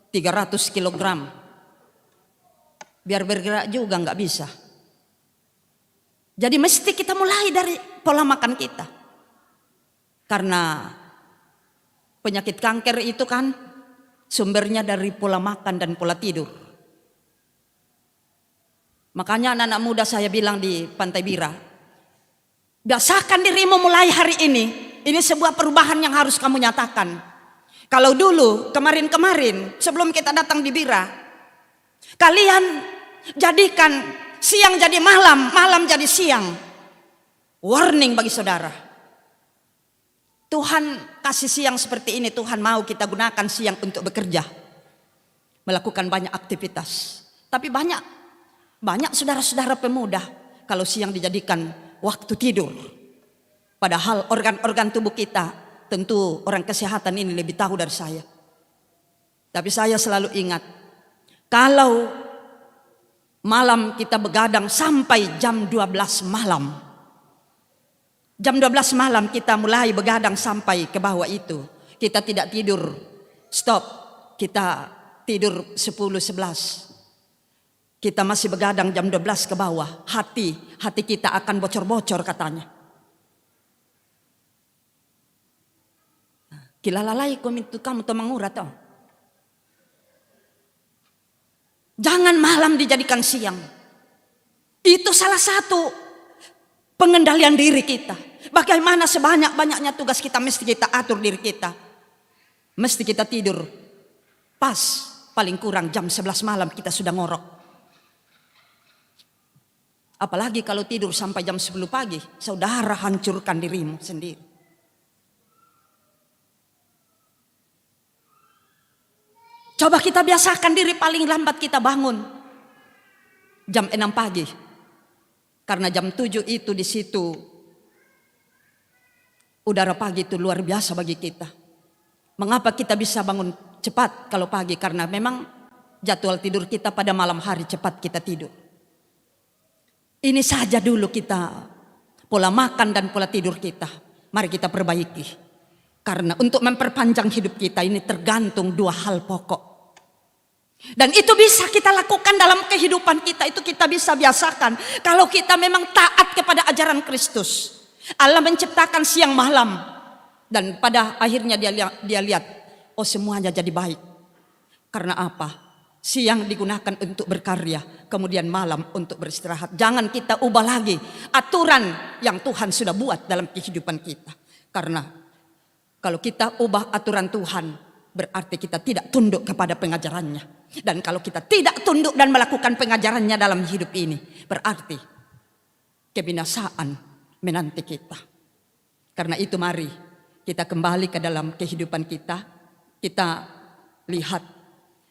S4: 300 kg, biar bergerak juga nggak bisa. Jadi mesti kita mulai dari pola makan kita. Karena penyakit kanker itu kan sumbernya dari pola makan dan pola tidur. Makanya anak-anak muda saya bilang di Pantai Bira, biasakan dirimu mulai hari ini. Ini sebuah perubahan yang harus kamu nyatakan. Kalau dulu, kemarin-kemarin, sebelum kita datang di Bira, kalian jadikan siang jadi malam, malam jadi siang. Warning bagi saudara. Tuhan kasih siang seperti ini, Tuhan mau kita gunakan siang untuk bekerja. Melakukan banyak aktivitas. Tapi banyak saudara-saudara pemuda kalau siang dijadikan waktu tidur. Padahal organ-organ tubuh kita, tentu orang kesehatan ini lebih tahu dari saya. Tapi saya selalu ingat, kalau malam kita begadang sampai jam 12 malam. Jam 12 malam kita mulai begadang sampai ke bawah itu. Kita tidak tidur, stop. Kita tidur 10-11. Kita masih begadang jam 12 ke bawah. Hati kita akan bocor-bocor katanya. Kilalalai komitu kamu to mangura to. Jangan malam dijadikan siang. Itu salah satu pengendalian diri kita. Bagaimana sebanyak-banyaknya tugas kita mesti kita atur diri kita. Mesti kita tidur pas paling kurang jam 11 malam kita sudah ngorok. Apalagi kalau tidur sampai jam 10 pagi, saudara hancurkan dirimu sendiri. Coba kita biasakan diri paling lambat kita bangun jam 6 pagi. Karena jam 7 itu di situ udara pagi itu luar biasa bagi kita. Mengapa kita bisa bangun cepat kalau pagi? Karena memang jadwal tidur kita pada malam hari cepat kita tidur. Ini saja dulu kita pola makan dan pola tidur kita. Mari kita perbaiki. Karena untuk memperpanjang hidup kita ini tergantung dua hal pokok. Dan itu bisa kita lakukan dalam kehidupan kita. Itu kita bisa biasakan. Kalau kita memang taat kepada ajaran Kristus. Allah menciptakan siang malam. Dan pada akhirnya dia lihat. Oh, semuanya jadi baik. Karena apa? Siang digunakan untuk berkarya. Kemudian malam untuk beristirahat. Jangan kita ubah lagi aturan yang Tuhan sudah buat dalam kehidupan kita. Karena kalau kita ubah aturan Tuhan, berarti kita tidak tunduk kepada pengajarannya. Dan kalau kita tidak tunduk dan melakukan pengajarannya dalam hidup ini, berarti kebinasaan menanti kita. Karena itu mari kita kembali ke dalam kehidupan kita. Kita lihat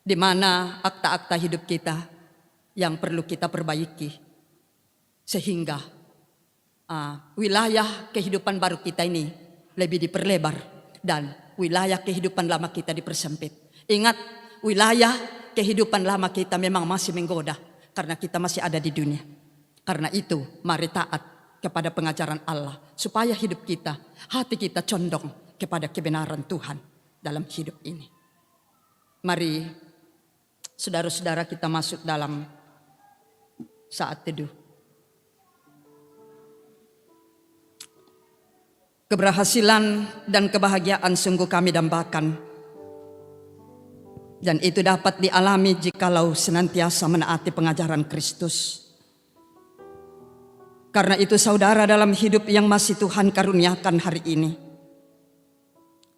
S4: di mana akta-akta hidup kita yang perlu kita perbaiki. Sehingga wilayah kehidupan baru kita ini lebih diperlebar. Dan wilayah kehidupan lama kita dipersempit. Ingat, wilayah kehidupan lama kita memang masih menggoda. Karena kita masih ada di dunia. Karena itu mari taat kepada pengajaran Allah. Supaya hidup kita, hati kita condong kepada kebenaran Tuhan dalam hidup ini. Mari saudara-saudara kita masuk dalam saat teduh. Keberhasilan dan kebahagiaan sungguh kami dambakan. Dan itu dapat dialami jikalau senantiasa menaati pengajaran Kristus. Karena itu saudara dalam hidup yang masih Tuhan karuniakan hari ini,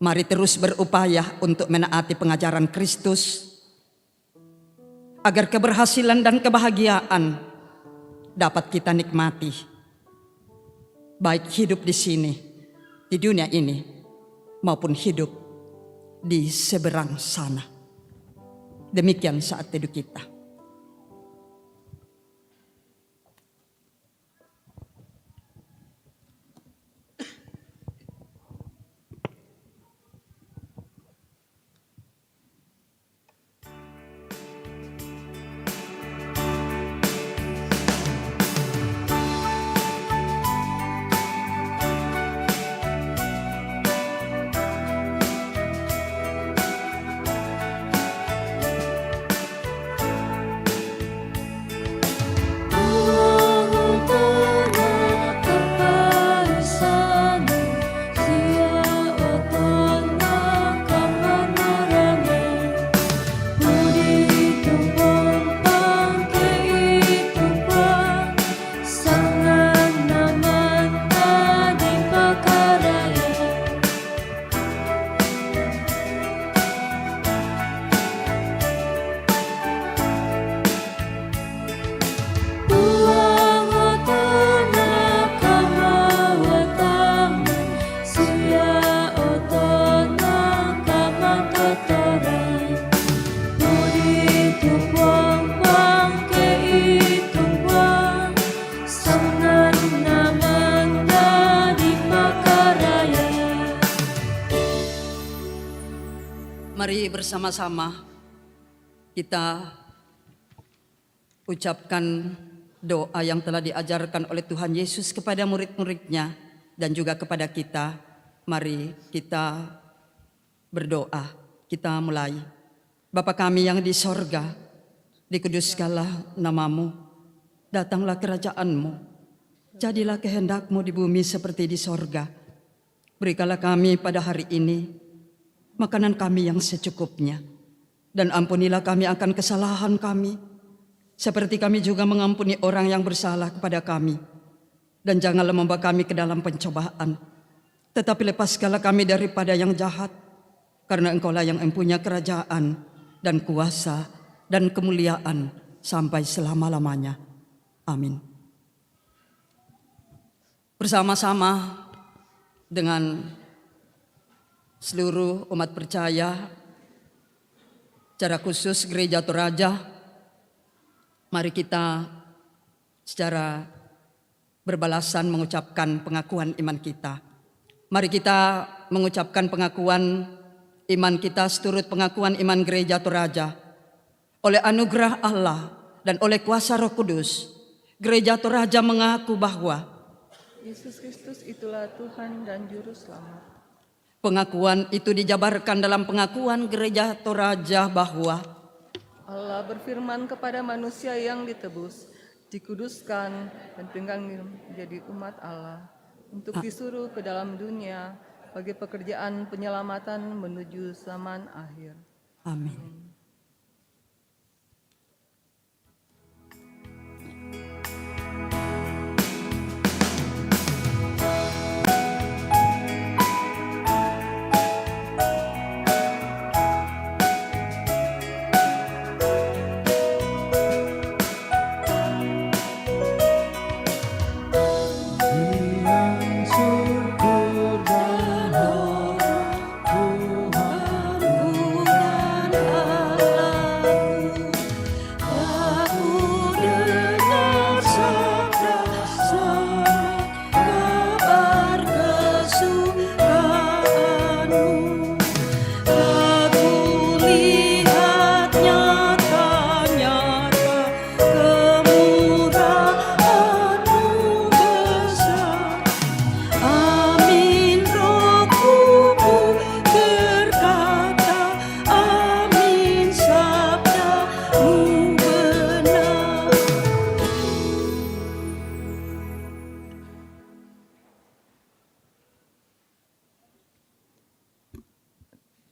S4: mari terus berupaya untuk menaati pengajaran Kristus. Agar keberhasilan dan kebahagiaan dapat kita nikmati. Baik hidup di sini, di dunia ini, maupun hidup di seberang sana. Demikian saat teduh kita. Mari bersama-sama kita ucapkan doa yang telah diajarkan oleh Tuhan Yesus kepada murid-muridnya dan juga kepada kita. Mari kita berdoa. Kita mulai. Bapa kami yang di sorga, dikuduskanlah namamu, datanglah kerajaanmu, jadilah kehendakmu di bumi seperti di sorga. Berikanlah kami pada hari ini makanan kami yang secukupnya, dan ampunilah kami akan kesalahan kami, seperti kami juga mengampuni orang yang bersalah kepada kami. Dan janganlah membawa kami ke dalam pencobaan, tetapi lepaskanlah kami daripada yang jahat, karena Engkaulah yang mempunyai kerajaan dan kuasa dan kemuliaan sampai selama-lamanya. Amin. Bersama-sama dengan seluruh umat percaya, secara khusus Gereja Toraja, mari kita secara berbalasan mengucapkan pengakuan iman kita. Mari kita mengucapkan pengakuan iman kita seturut pengakuan iman Gereja Toraja. Oleh anugerah Allah dan oleh kuasa Roh Kudus, Gereja Toraja mengaku bahwa
S2: Yesus Kristus itulah Tuhan dan Juru Selamat.
S4: pengakuan itu dijabarkan dalam pengakuan Gereja Toraja bahwa
S2: Allah berfirman kepada manusia yang ditebus, dikuduskan dan tinggal menjadi umat Allah, untuk disuruh ke dalam dunia bagi pekerjaan penyelamatan menuju zaman akhir.
S4: Amin.
S3: Yang syukur dan Tuhan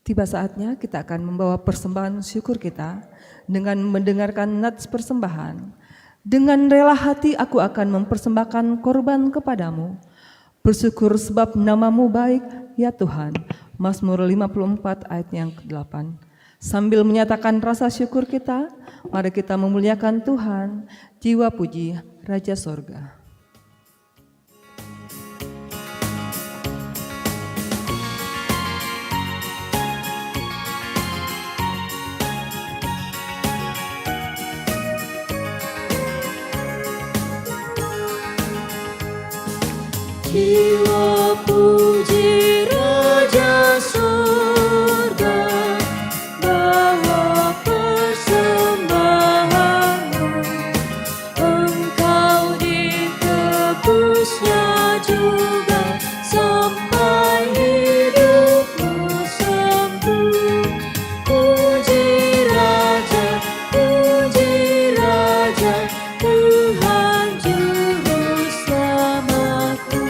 S2: Tiba saatnya kita akan membawa persembahan syukur kita dengan mendengarkan nats persembahan. Dengan rela hati aku akan mempersembahkan korban kepadamu. Bersyukur sebab namamu baik, ya Tuhan. Mazmur 54 ayat yang ke-8. Sambil menyatakan rasa syukur kita, mari kita memuliakan Tuhan, jiwa puji Raja Sorga.
S1: Jiwa puji Raja Surga, bawa persembahanmu. Engkau ditebusnya juga sampai hidupmu sembuh. Puji Raja, Tuhan Juru Selamatku.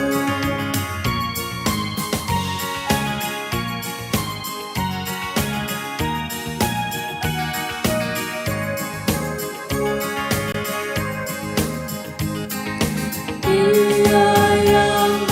S1: Dia yang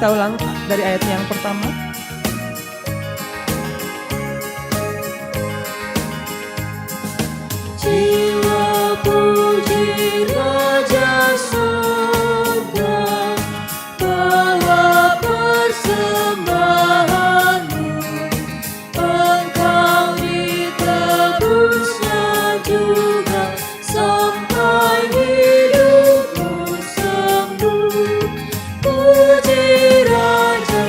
S2: Kita ulang dari ayat yang pertama.
S1: Jiwa puji Raja surga, bawa persembahanmu, engkau ditebusnya juga sampai hidupmu sembuh. Puji Raja,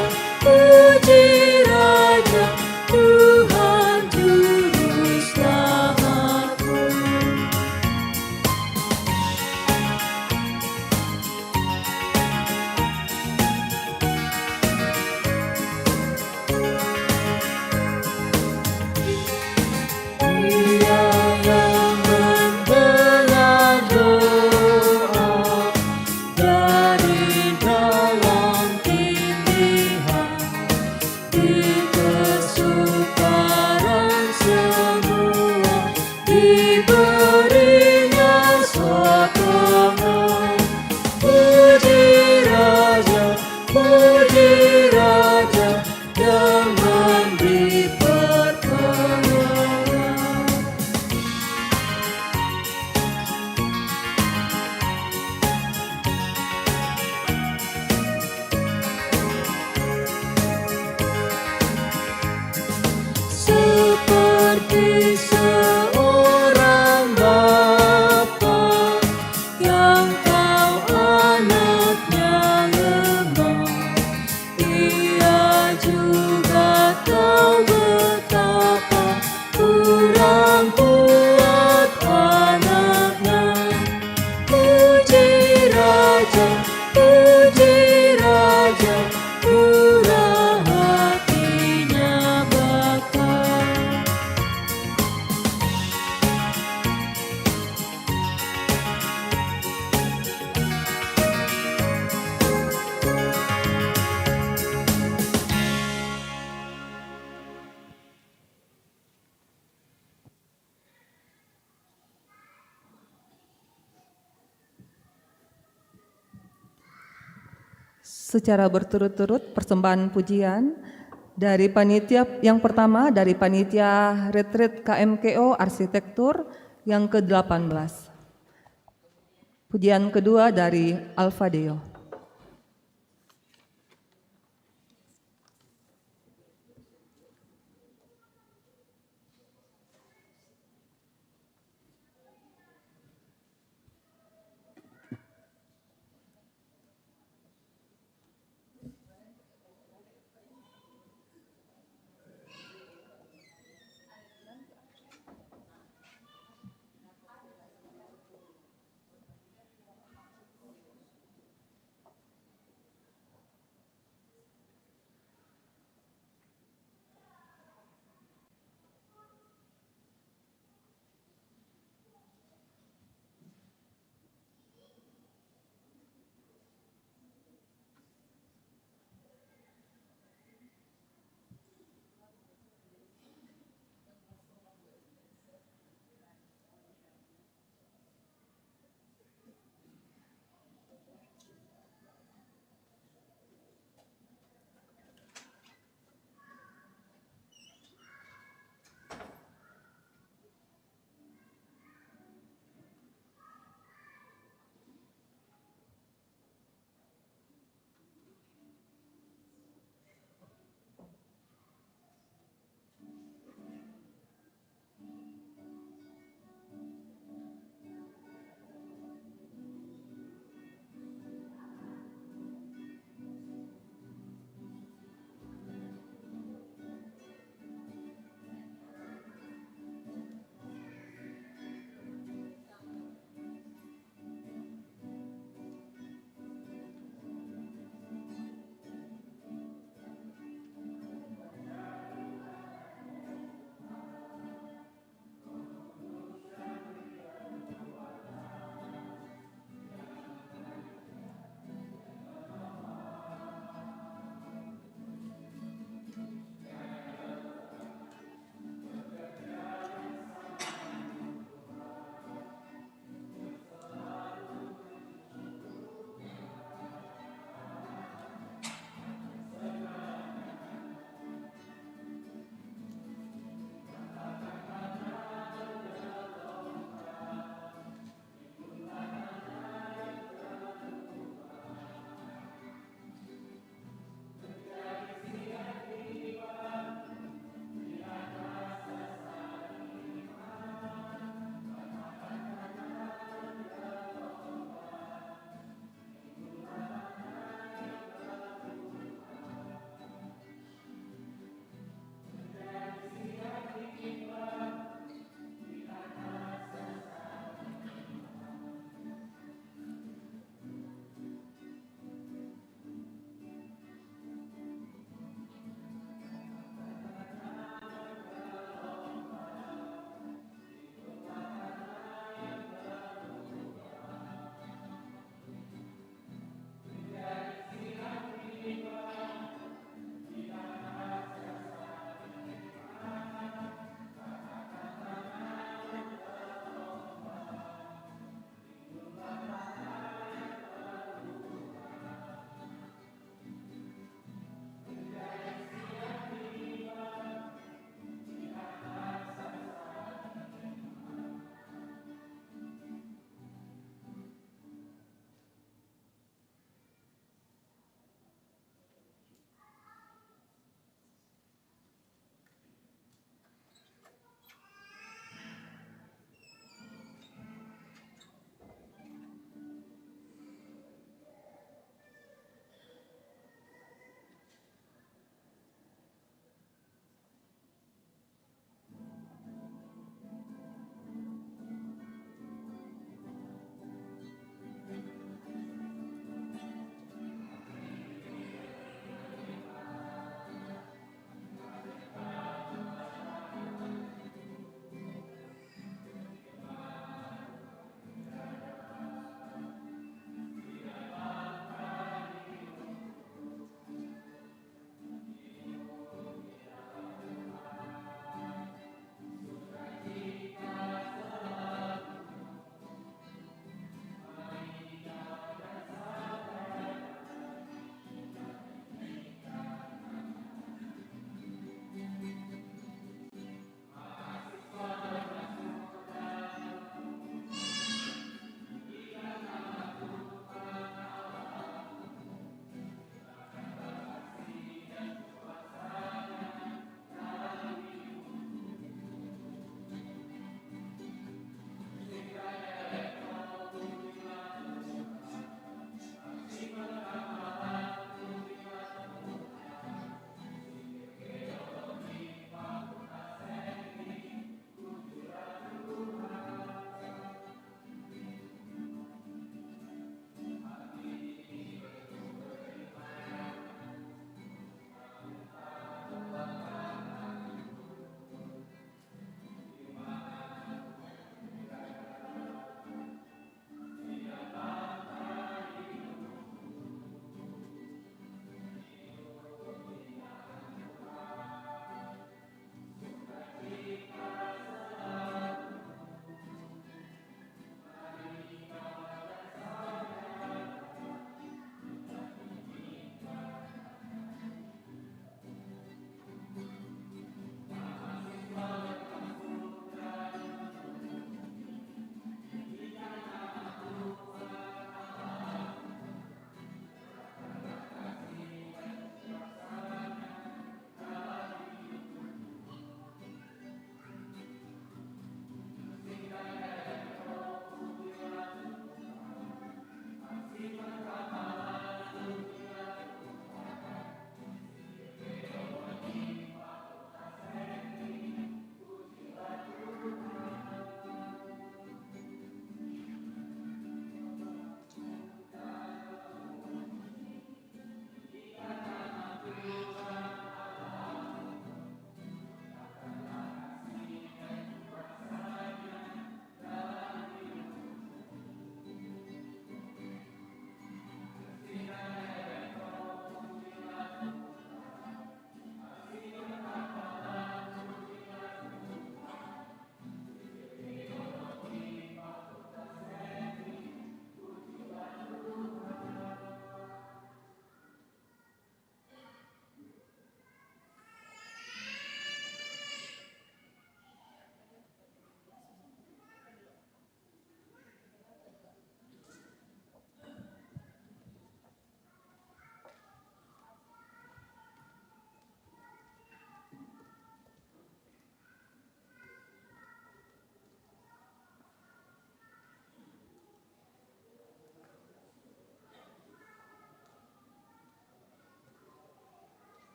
S1: Tuhan Juru Selamatku. Dia yang mendengar doa dari dalam tindihan, di kesukaran semua diberinya selamat. Puji Raja yang memberi pertolongan. Seperti seorang bapa yang tahu anaknya lemah, ia juga tahu betapa kurang kuat anaknya. Puji Raja, murah hatinya Bapa.
S2: Secara berturut-turut persembahan pujian dari panitia yang pertama dari panitia retreat KMKO Arsitektur yang ke-18. Pujian kedua dari Alfa Deo.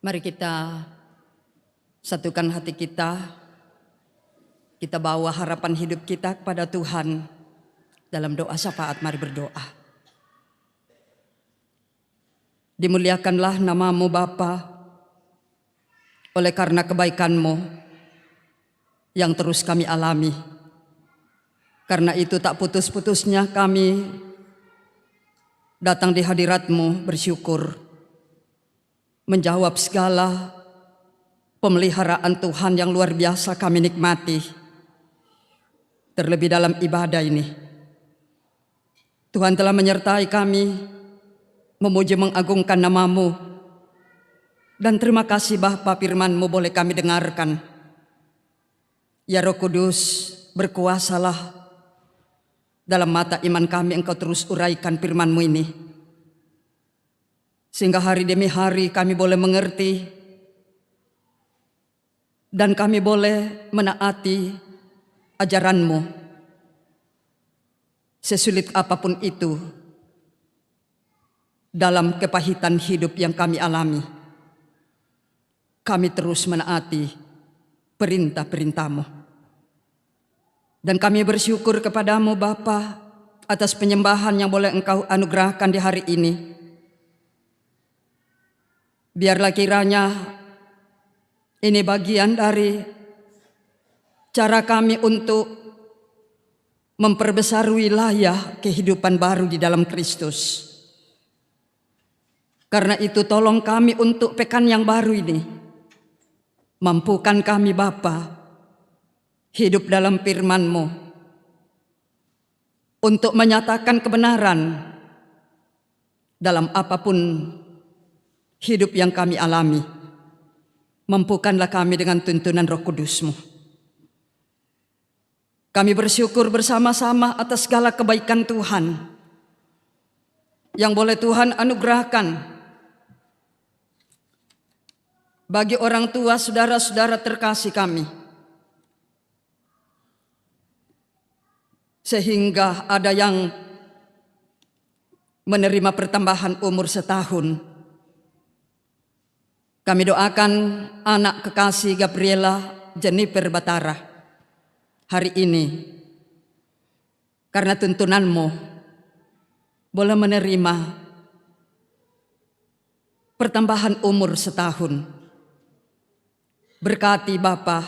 S4: Mari kita satukan hati kita bawa harapan hidup kita kepada Tuhan dalam doa syafaat. Mari berdoa. Dimuliakanlah namamu Bapa, oleh karena kebaikan-Mu yang terus kami alami. Karena itu tak putus-putusnya kami datang di hadirat-Mu bersyukur, menjawab segala pemeliharaan Tuhan yang luar biasa kami nikmati. Terlebih dalam ibadah ini, Tuhan telah menyertai kami, memuji mengagungkan nama-Mu. Dan terima kasih Bapa, firman-Mu boleh kami dengarkan. Ya Roh Kudus, berkuasalah dalam mata iman kami, Engkau terus uraikan firman-Mu ini. Sehingga hari demi hari kami boleh mengerti dan kami boleh menaati ajaran-Mu. Sesulit apapun itu dalam kepahitan hidup yang kami alami, kami terus menaati perintah-perintah-Mu. Dan kami bersyukur kepadamu Bapa atas penyembahan yang boleh Engkau anugerahkan di hari ini. Biarlah kiranya ini bagian dari cara kami untuk memperbesar wilayah kehidupan baru di dalam Kristus. Karena itu tolong kami untuk pekan yang baru ini. Mampukan kami Bapa hidup dalam firman-Mu untuk menyatakan kebenaran dalam apapun hidup yang kami alami. Mampukanlah kami dengan tuntunan Roh Kudus-Mu. Kami bersyukur bersama-sama atas segala kebaikan Tuhan yang boleh Tuhan anugerahkan bagi orang tua, saudara-saudara terkasih kami. Sehingga ada yang menerima pertambahan umur setahun. Kami doakan anak kekasih Gabriela Jennifer Batara hari ini, karena tuntunan-Mu boleh menerima pertambahan umur setahun. Berkati Bapa,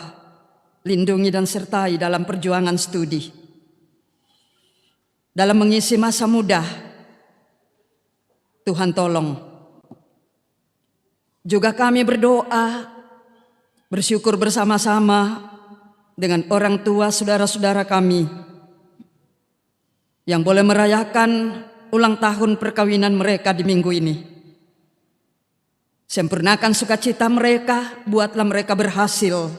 S4: lindungi dan sertai dalam perjuangan studi, dalam mengisi masa muda. Tuhan tolong. Juga kami berdoa, bersyukur bersama-sama dengan orang tua saudara-saudara kami yang boleh merayakan ulang tahun perkawinan mereka di minggu ini. Sempurnakan sukacita mereka, buatlah mereka berhasil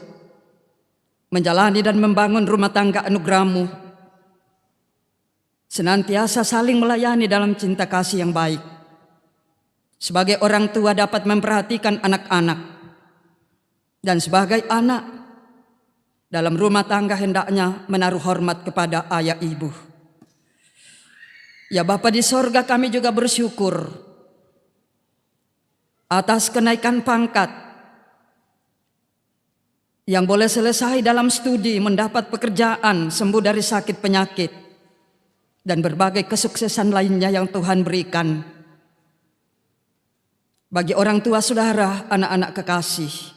S4: menjalani dan membangun rumah tangga anugerah-Mu. Senantiasa saling melayani dalam cinta kasih yang baik. Sebagai orang tua dapat memperhatikan anak-anak, dan sebagai anak dalam rumah tangga hendaknya menaruh hormat kepada ayah ibu. Ya Bapa di sorga, kami juga bersyukur atas kenaikan pangkat yang boleh selesai dalam studi, mendapat pekerjaan, sembuh dari sakit penyakit, dan berbagai kesuksesan lainnya yang Tuhan berikan. Bagi orang tua saudara, anak-anak kekasih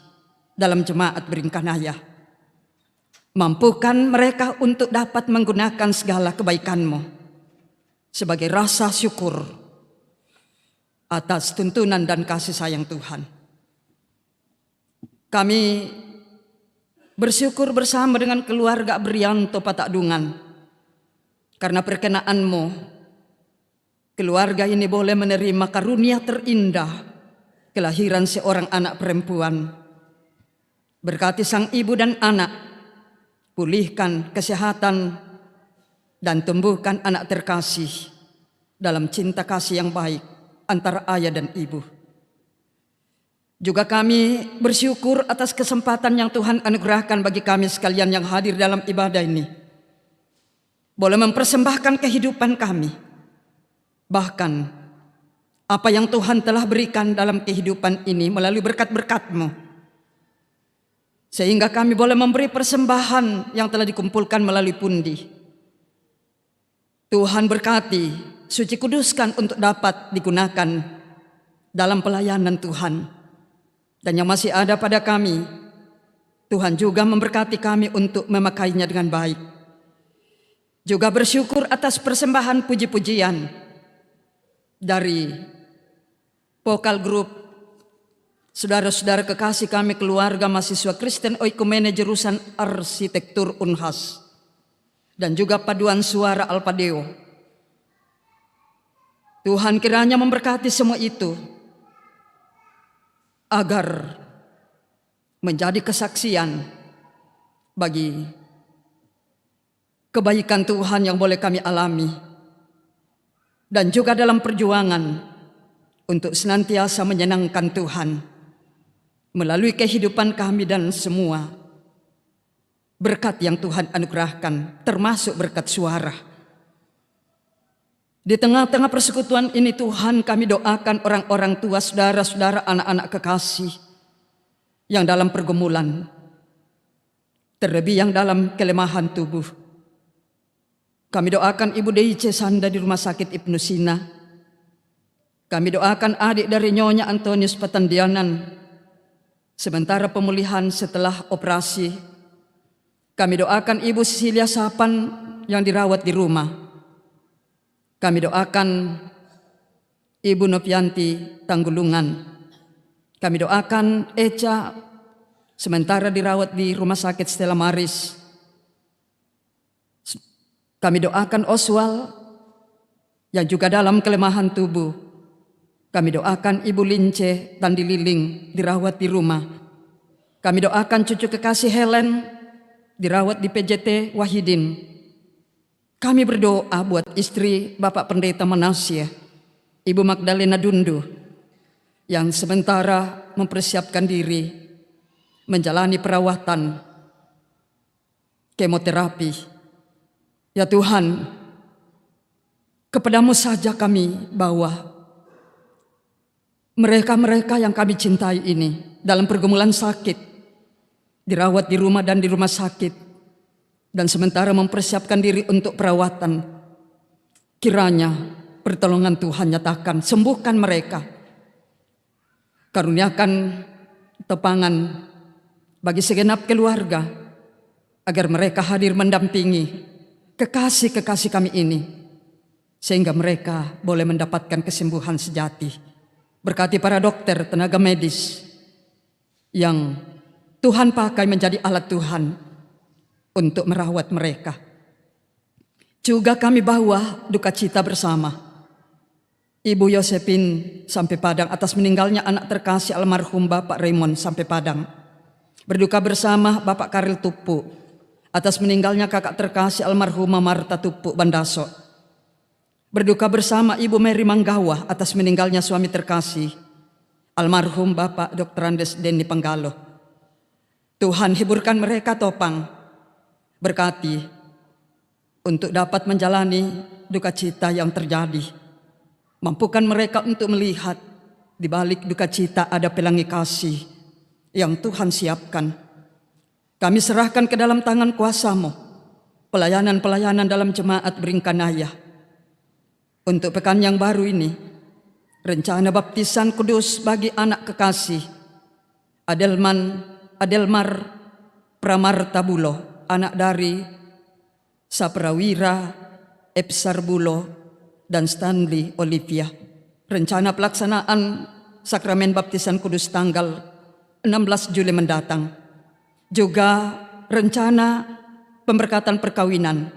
S4: dalam jemaat Beringkanaya, mampukan mereka untuk dapat menggunakan segala kebaikan-Mu sebagai rasa syukur atas tuntunan dan kasih sayang Tuhan. Kami bersyukur bersama dengan keluarga Brianto Patakdungan, karena perkenan-Mu keluarga ini boleh menerima karunia terindah, kelahiran seorang anak perempuan. Berkati sang ibu dan anak, pulihkan kesehatan dan tumbuhkan anak terkasih dalam cinta kasih yang baik antara ayah dan ibu. Juga kami bersyukur atas kesempatan yang Tuhan anugerahkan bagi kami sekalian yang hadir dalam ibadah ini, boleh mempersembahkan kehidupan kami, bahkan apa yang Tuhan telah berikan dalam kehidupan ini melalui berkat-berkat-Mu, sehingga kami boleh memberi persembahan yang telah dikumpulkan melalui pundi. Tuhan berkati, suci kuduskan untuk dapat digunakan dalam pelayanan Tuhan. Dan yang masih ada pada kami, Tuhan juga memberkati kami untuk memakainya dengan baik. Juga bersyukur atas persembahan puji-pujian dari vokal grup saudara-saudara kekasih kami, keluarga mahasiswa Kristen Oikumene jurusan Arsitektur Unhas, dan juga paduan suara Alpadeo. Tuhan kiranya memberkati semua itu agar menjadi kesaksian bagi kebaikan Tuhan yang boleh kami alami, dan juga dalam perjuangan untuk senantiasa menyenangkan Tuhan melalui kehidupan kami dan semua berkat yang Tuhan anugerahkan, termasuk berkat suara. Di tengah-tengah persekutuan ini Tuhan, kami doakan orang-orang tua, saudara-saudara, anak-anak kekasih yang dalam pergumulan, terlebih yang dalam kelemahan tubuh. Kami doakan Ibu D.I.C. Sanda di Rumah Sakit Ibnu Sina. Kami doakan adik dari Nyonya Antonius Patandianan sementara pemulihan setelah operasi. Kami doakan Ibu Cecilia Sapan yang dirawat di rumah. Kami doakan Ibu Novianti Tanggulungan. Kami doakan Eca sementara dirawat di Rumah Sakit Stella Maris. Kami doakan Oswald yang juga dalam kelemahan tubuh. Kami doakan Ibu Lince Tandi Liling dirawat di rumah. Kami doakan cucu kekasih Helen dirawat di PJT Wahidin. Kami berdoa buat istri Bapak Pendeta Manasya, Ibu Magdalena Dundu, yang sementara mempersiapkan diri menjalani perawatan kemoterapi. Ya Tuhan, kepada-Mu saja kami bawa mereka-mereka yang kami cintai ini dalam pergumulan sakit, dirawat di rumah dan di rumah sakit, dan sementara mempersiapkan diri untuk perawatan. Kiranya pertolongan Tuhan nyatakan, sembuhkan mereka. Karuniakan tepangan bagi segenap keluarga, agar mereka hadir mendampingi kekasih-kekasih kami ini, sehingga mereka boleh mendapatkan kesembuhan sejati. Berkati para dokter, tenaga medis yang Tuhan pakai menjadi alat Tuhan untuk merawat mereka. Juga kami bawa duka cita bersama Ibu Yosepin sampai Padang atas meninggalnya anak terkasih almarhum Bapak Raymond sampai Padang. Berduka bersama Bapak Karil Tupu atas meninggalnya kakak terkasih almarhumah Marta Tupu Bandaso. Berduka bersama Ibu Mary Manggawa atas meninggalnya suami terkasih almarhum Bapak Dr. Andes Denny Panggalo. Tuhan hiburkan mereka topang, berkati untuk dapat menjalani duka cita yang terjadi. Mampukan mereka untuk melihat di balik duka cita ada pelangi kasih yang Tuhan siapkan. Kami serahkan ke dalam tangan kuasa-Mu pelayanan-pelayanan dalam jemaat Beringkanaya. Untuk pekan yang baru ini, rencana baptisan kudus bagi anak kekasih Adelmar Pramarta Bulo, anak dari Saprawira Epsar Bulo dan Stanley Olivia. Rencana pelaksanaan sakramen baptisan kudus tanggal 16 Juli mendatang. Juga rencana pemberkatan perkawinan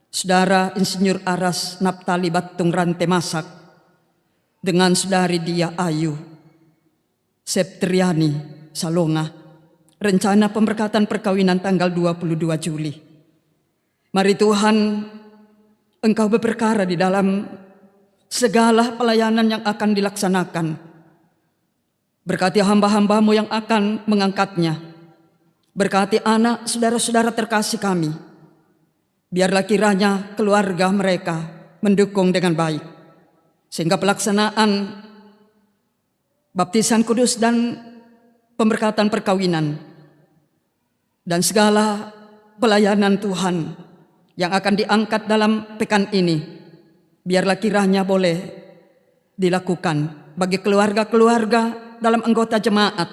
S4: Saudara Insinyur Aras Naptali Batung Rante Masak dengan Saudari Dia Ayu Septriani Salonga. Rencana pemberkatan perkawinan tanggal 22 Juli. Mari Tuhan, Engkau berperkara di dalam segala pelayanan yang akan dilaksanakan. Berkati hamba-hamba-Mu yang akan mengangkatnya. Berkati anak saudara-saudara terkasih kami. Biarlah kiranya keluarga mereka mendukung dengan baik. sehingga pelaksanaan baptisan kudus dan pemberkatan perkawinan dan segala pelayanan Tuhan yang akan diangkat dalam pekan ini, biarlah kiranya boleh dilakukan bagi keluarga-keluarga dalam anggota jemaat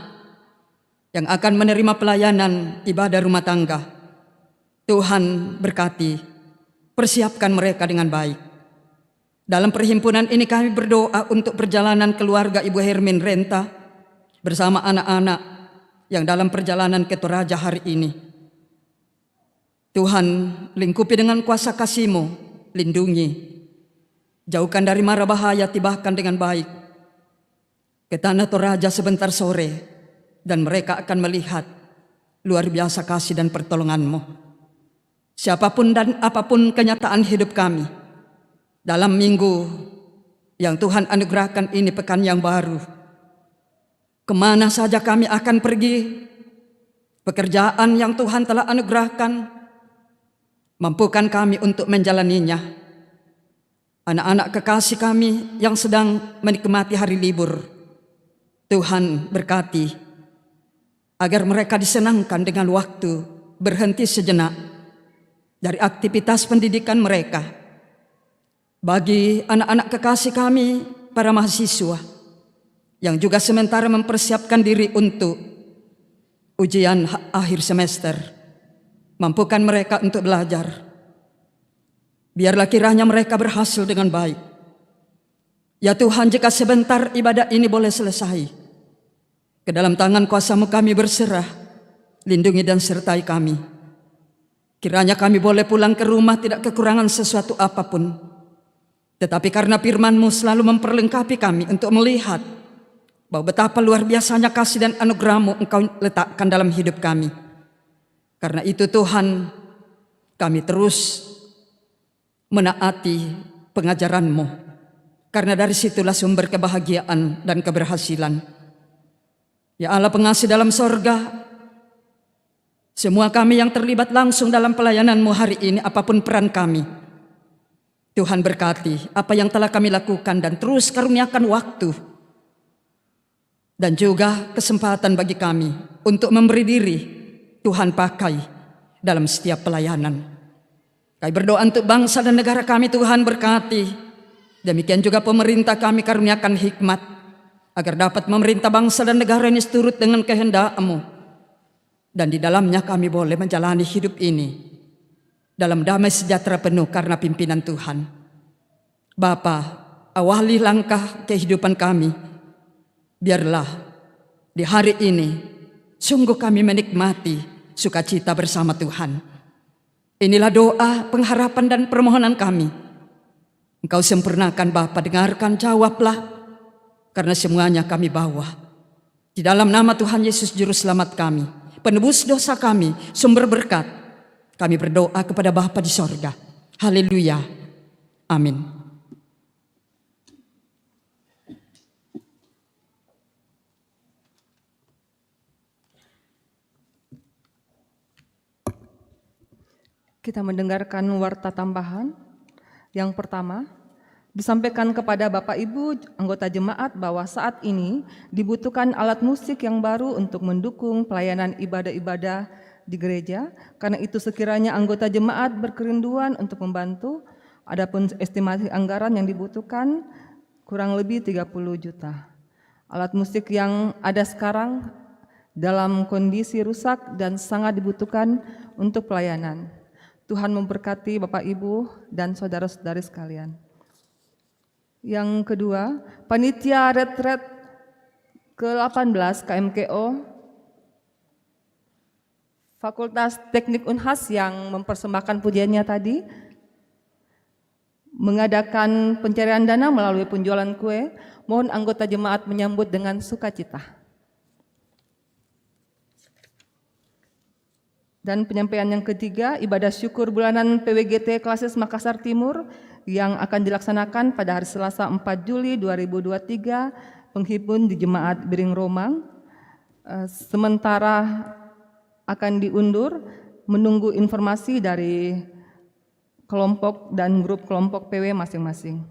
S4: yang akan menerima pelayanan ibadah rumah tangga. Tuhan berkati, persiapkan mereka dengan baik. Dalam perhimpunan ini kami berdoa untuk perjalanan keluarga Ibu Hermin Renta bersama anak-anak yang dalam perjalanan ke Toraja hari ini. Tuhan, lingkupi dengan kuasa kasih-Mu, lindungi, jauhkan dari mara bahaya, tibahkan dengan baik ke tanah Toraja sebentar sore, dan mereka akan melihat luar biasa kasih dan pertolongan-Mu. Siapapun dan apapun kenyataan hidup kami dalam minggu yang Tuhan anugerahkan ini, pekan yang baru, kemana saja kami akan pergi, pekerjaan yang Tuhan telah anugerahkan, mampukan kami untuk menjalaninya. Anak-anak kekasih kami yang sedang menikmati hari libur, Tuhan berkati agar mereka disenangkan dengan waktu berhenti sejenak dari aktivitas pendidikan mereka. Bagi anak-anak kekasih kami, para mahasiswa yang juga sementara mempersiapkan diri untuk ujian akhir semester, mampukan mereka untuk belajar. Biarlah kiranya mereka berhasil dengan baik. Ya Tuhan, jika sebentar ibadah ini boleh selesai, ke dalam tangan kuasa-Mu kami berserah, lindungi dan sertai kami. Kiranya kami boleh pulang ke rumah tidak kekurangan sesuatu apapun, tetapi karena firman-Mu selalu memperlengkapi kami untuk melihat bahwa betapa luar biasanya kasih dan anugerah-Mu Engkau letakkan dalam hidup kami. Karena itu Tuhan, kami terus menaati pengajaran-Mu, karena dari situlah sumber kebahagiaan dan keberhasilan. Ya Allah pengasih dalam sorga, semua kami yang terlibat langsung dalam pelayanan-Mu hari ini, apapun peran kami, Tuhan berkati apa yang telah kami lakukan dan terus karuniakan waktu dan juga kesempatan bagi kami untuk memberi diri Tuhan pakai dalam setiap pelayanan. Kami berdoa untuk bangsa dan negara kami, Tuhan berkati. Demikian juga pemerintah kami, karuniakan hikmat agar dapat memerintah bangsa dan negara ini seturut dengan kehendak-Mu. Dan di dalamnya kami boleh menjalani hidup ini dalam damai sejahtera penuh karena pimpinan Tuhan. Bapa, awali langkah kehidupan kami. Biarlah di hari ini sungguh kami menikmati sukacita bersama Tuhan. Inilah doa, pengharapan dan permohonan kami. Engkau sempurnakan Bapa, dengarkan, jawablah, karena semuanya kami bawa di dalam nama Tuhan Yesus Juru Selamat kami, penebus dosa kami, sumber berkat. Kami berdoa kepada Bapa di sorga. Haleluya. Amin.
S2: Kita mendengarkan warta tambahan. Yang pertama, disampaikan kepada Bapak Ibu anggota jemaat bahwa saat ini dibutuhkan alat musik yang baru untuk mendukung pelayanan ibadah-ibadah di gereja. Karena itu sekiranya anggota jemaat berkerinduan untuk membantu, adapun estimasi anggaran yang dibutuhkan kurang lebih 30 juta. Alat musik yang ada sekarang dalam kondisi rusak dan sangat dibutuhkan untuk pelayanan. Tuhan memberkati Bapak Ibu dan saudara-saudari sekalian. Yang kedua, panitia retret ke-18 KMKO Fakultas Teknik Unhas yang mempersembahkan pujiannya tadi mengadakan pencarian dana melalui penjualan kue. Mohon anggota jemaat menyambut dengan sukacita. Dan penyampaian yang ketiga, ibadah syukur bulanan PWGT Klasis Makassar Timur yang akan dilaksanakan pada hari Selasa 4 Juli 2023, penghimpun di Jemaat Biring Romang. Sementara akan diundur menunggu informasi dari kelompok dan grup kelompok PW masing-masing.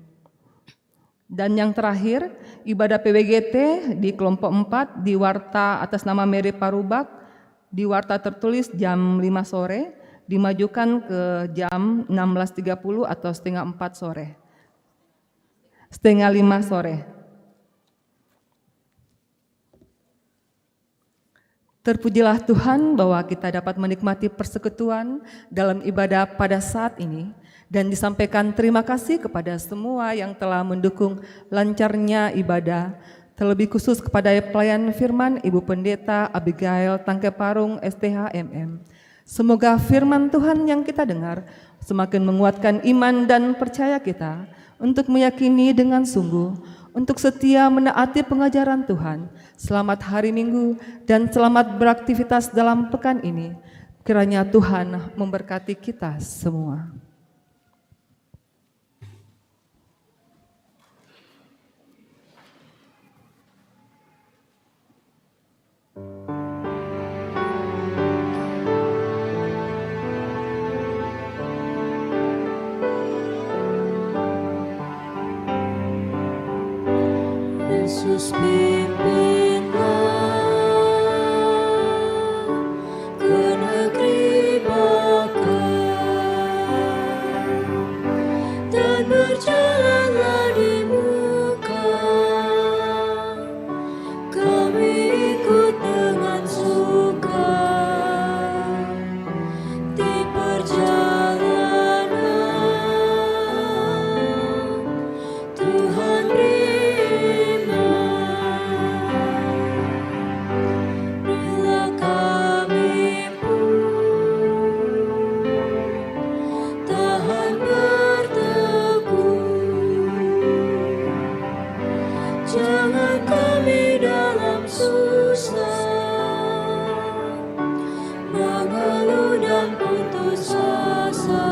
S2: Dan yang terakhir, ibadah PWGT di kelompok 4 di warta atas nama Mary Parubak, di warta tertulis jam 5 sore, dimajukan ke jam 16.30 atau setengah 4 sore. Setengah 5 sore. Terpujilah Tuhan bahwa kita dapat menikmati persekutuan dalam ibadah pada saat ini dan disampaikan terima kasih kepada semua yang telah mendukung lancarnya ibadah, terlebih khusus kepada pelayan firman Ibu Pendeta Abigail Tangkeparung STHMM. Semoga firman Tuhan yang kita dengar semakin menguatkan iman dan percaya kita untuk meyakini dengan sungguh, untuk setia menaati pengajaran Tuhan. Selamat hari Minggu dan selamat beraktivitas dalam pekan ini. Kiranya Tuhan memberkati kita semua.
S1: Yesus pimpinlah ke negeri Baka dan berjalanlah di muka kami ikut dengan suka di perjalanan Tuhan beri. Jangan kami dalam susah mengeluh dan putus asa.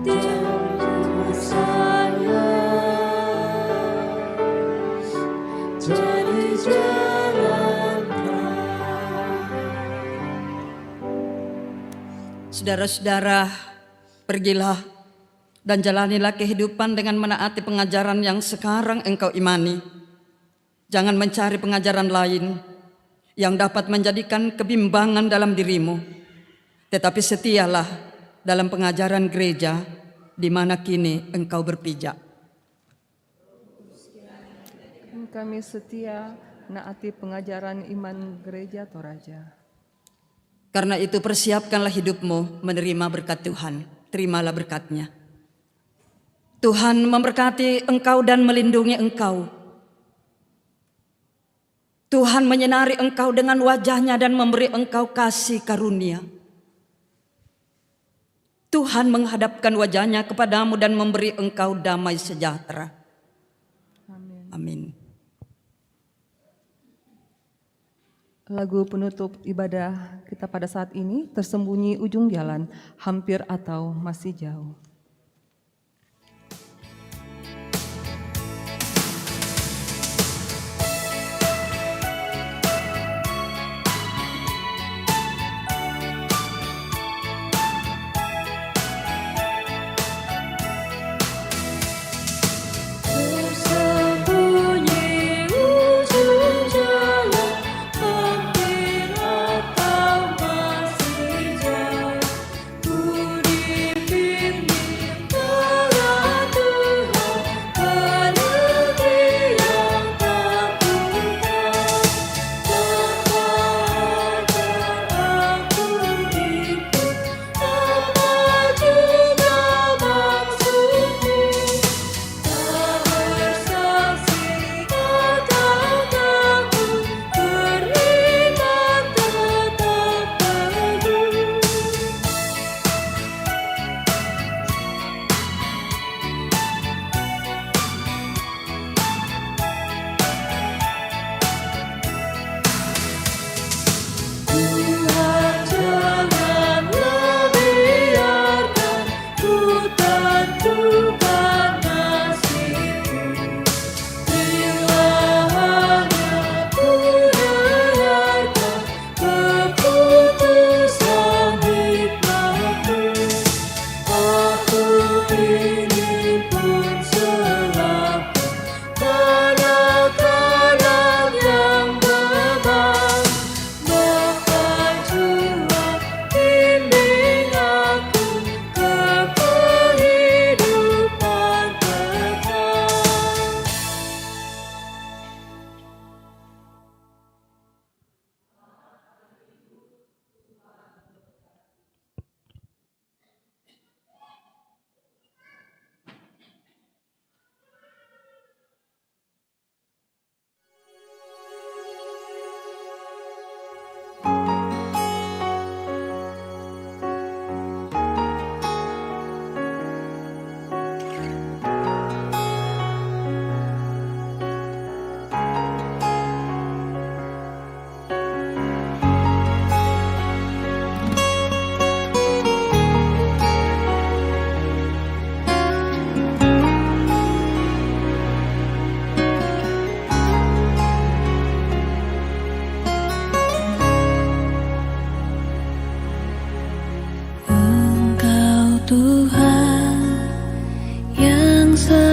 S1: Tiada saya jadi jalan terang.
S4: Saudara-saudara, pergilah dan jalanilah kehidupan dengan menaati pengajaran yang sekarang engkau imani. Jangan mencari pengajaran lain yang dapat menjadikan kebimbangan dalam dirimu, tetapi setialah dalam pengajaran gereja di mana kini engkau berpijak.
S2: Kami setia menaati pengajaran iman gereja Toraja.
S4: Karena itu persiapkanlah hidupmu menerima berkat Tuhan. Terimalah berkatnya. Tuhan memberkati engkau dan melindungi engkau. Tuhan menyinari engkau dengan wajah-Nya dan memberi engkau kasih karunia. Tuhan menghadapkan wajah-Nya kepadamu dan memberi engkau damai sejahtera. Amin.
S2: Lagu penutup ibadah kita pada saat ini, Tersembunyi Ujung Jalan, Hampir atau Masih Jauh.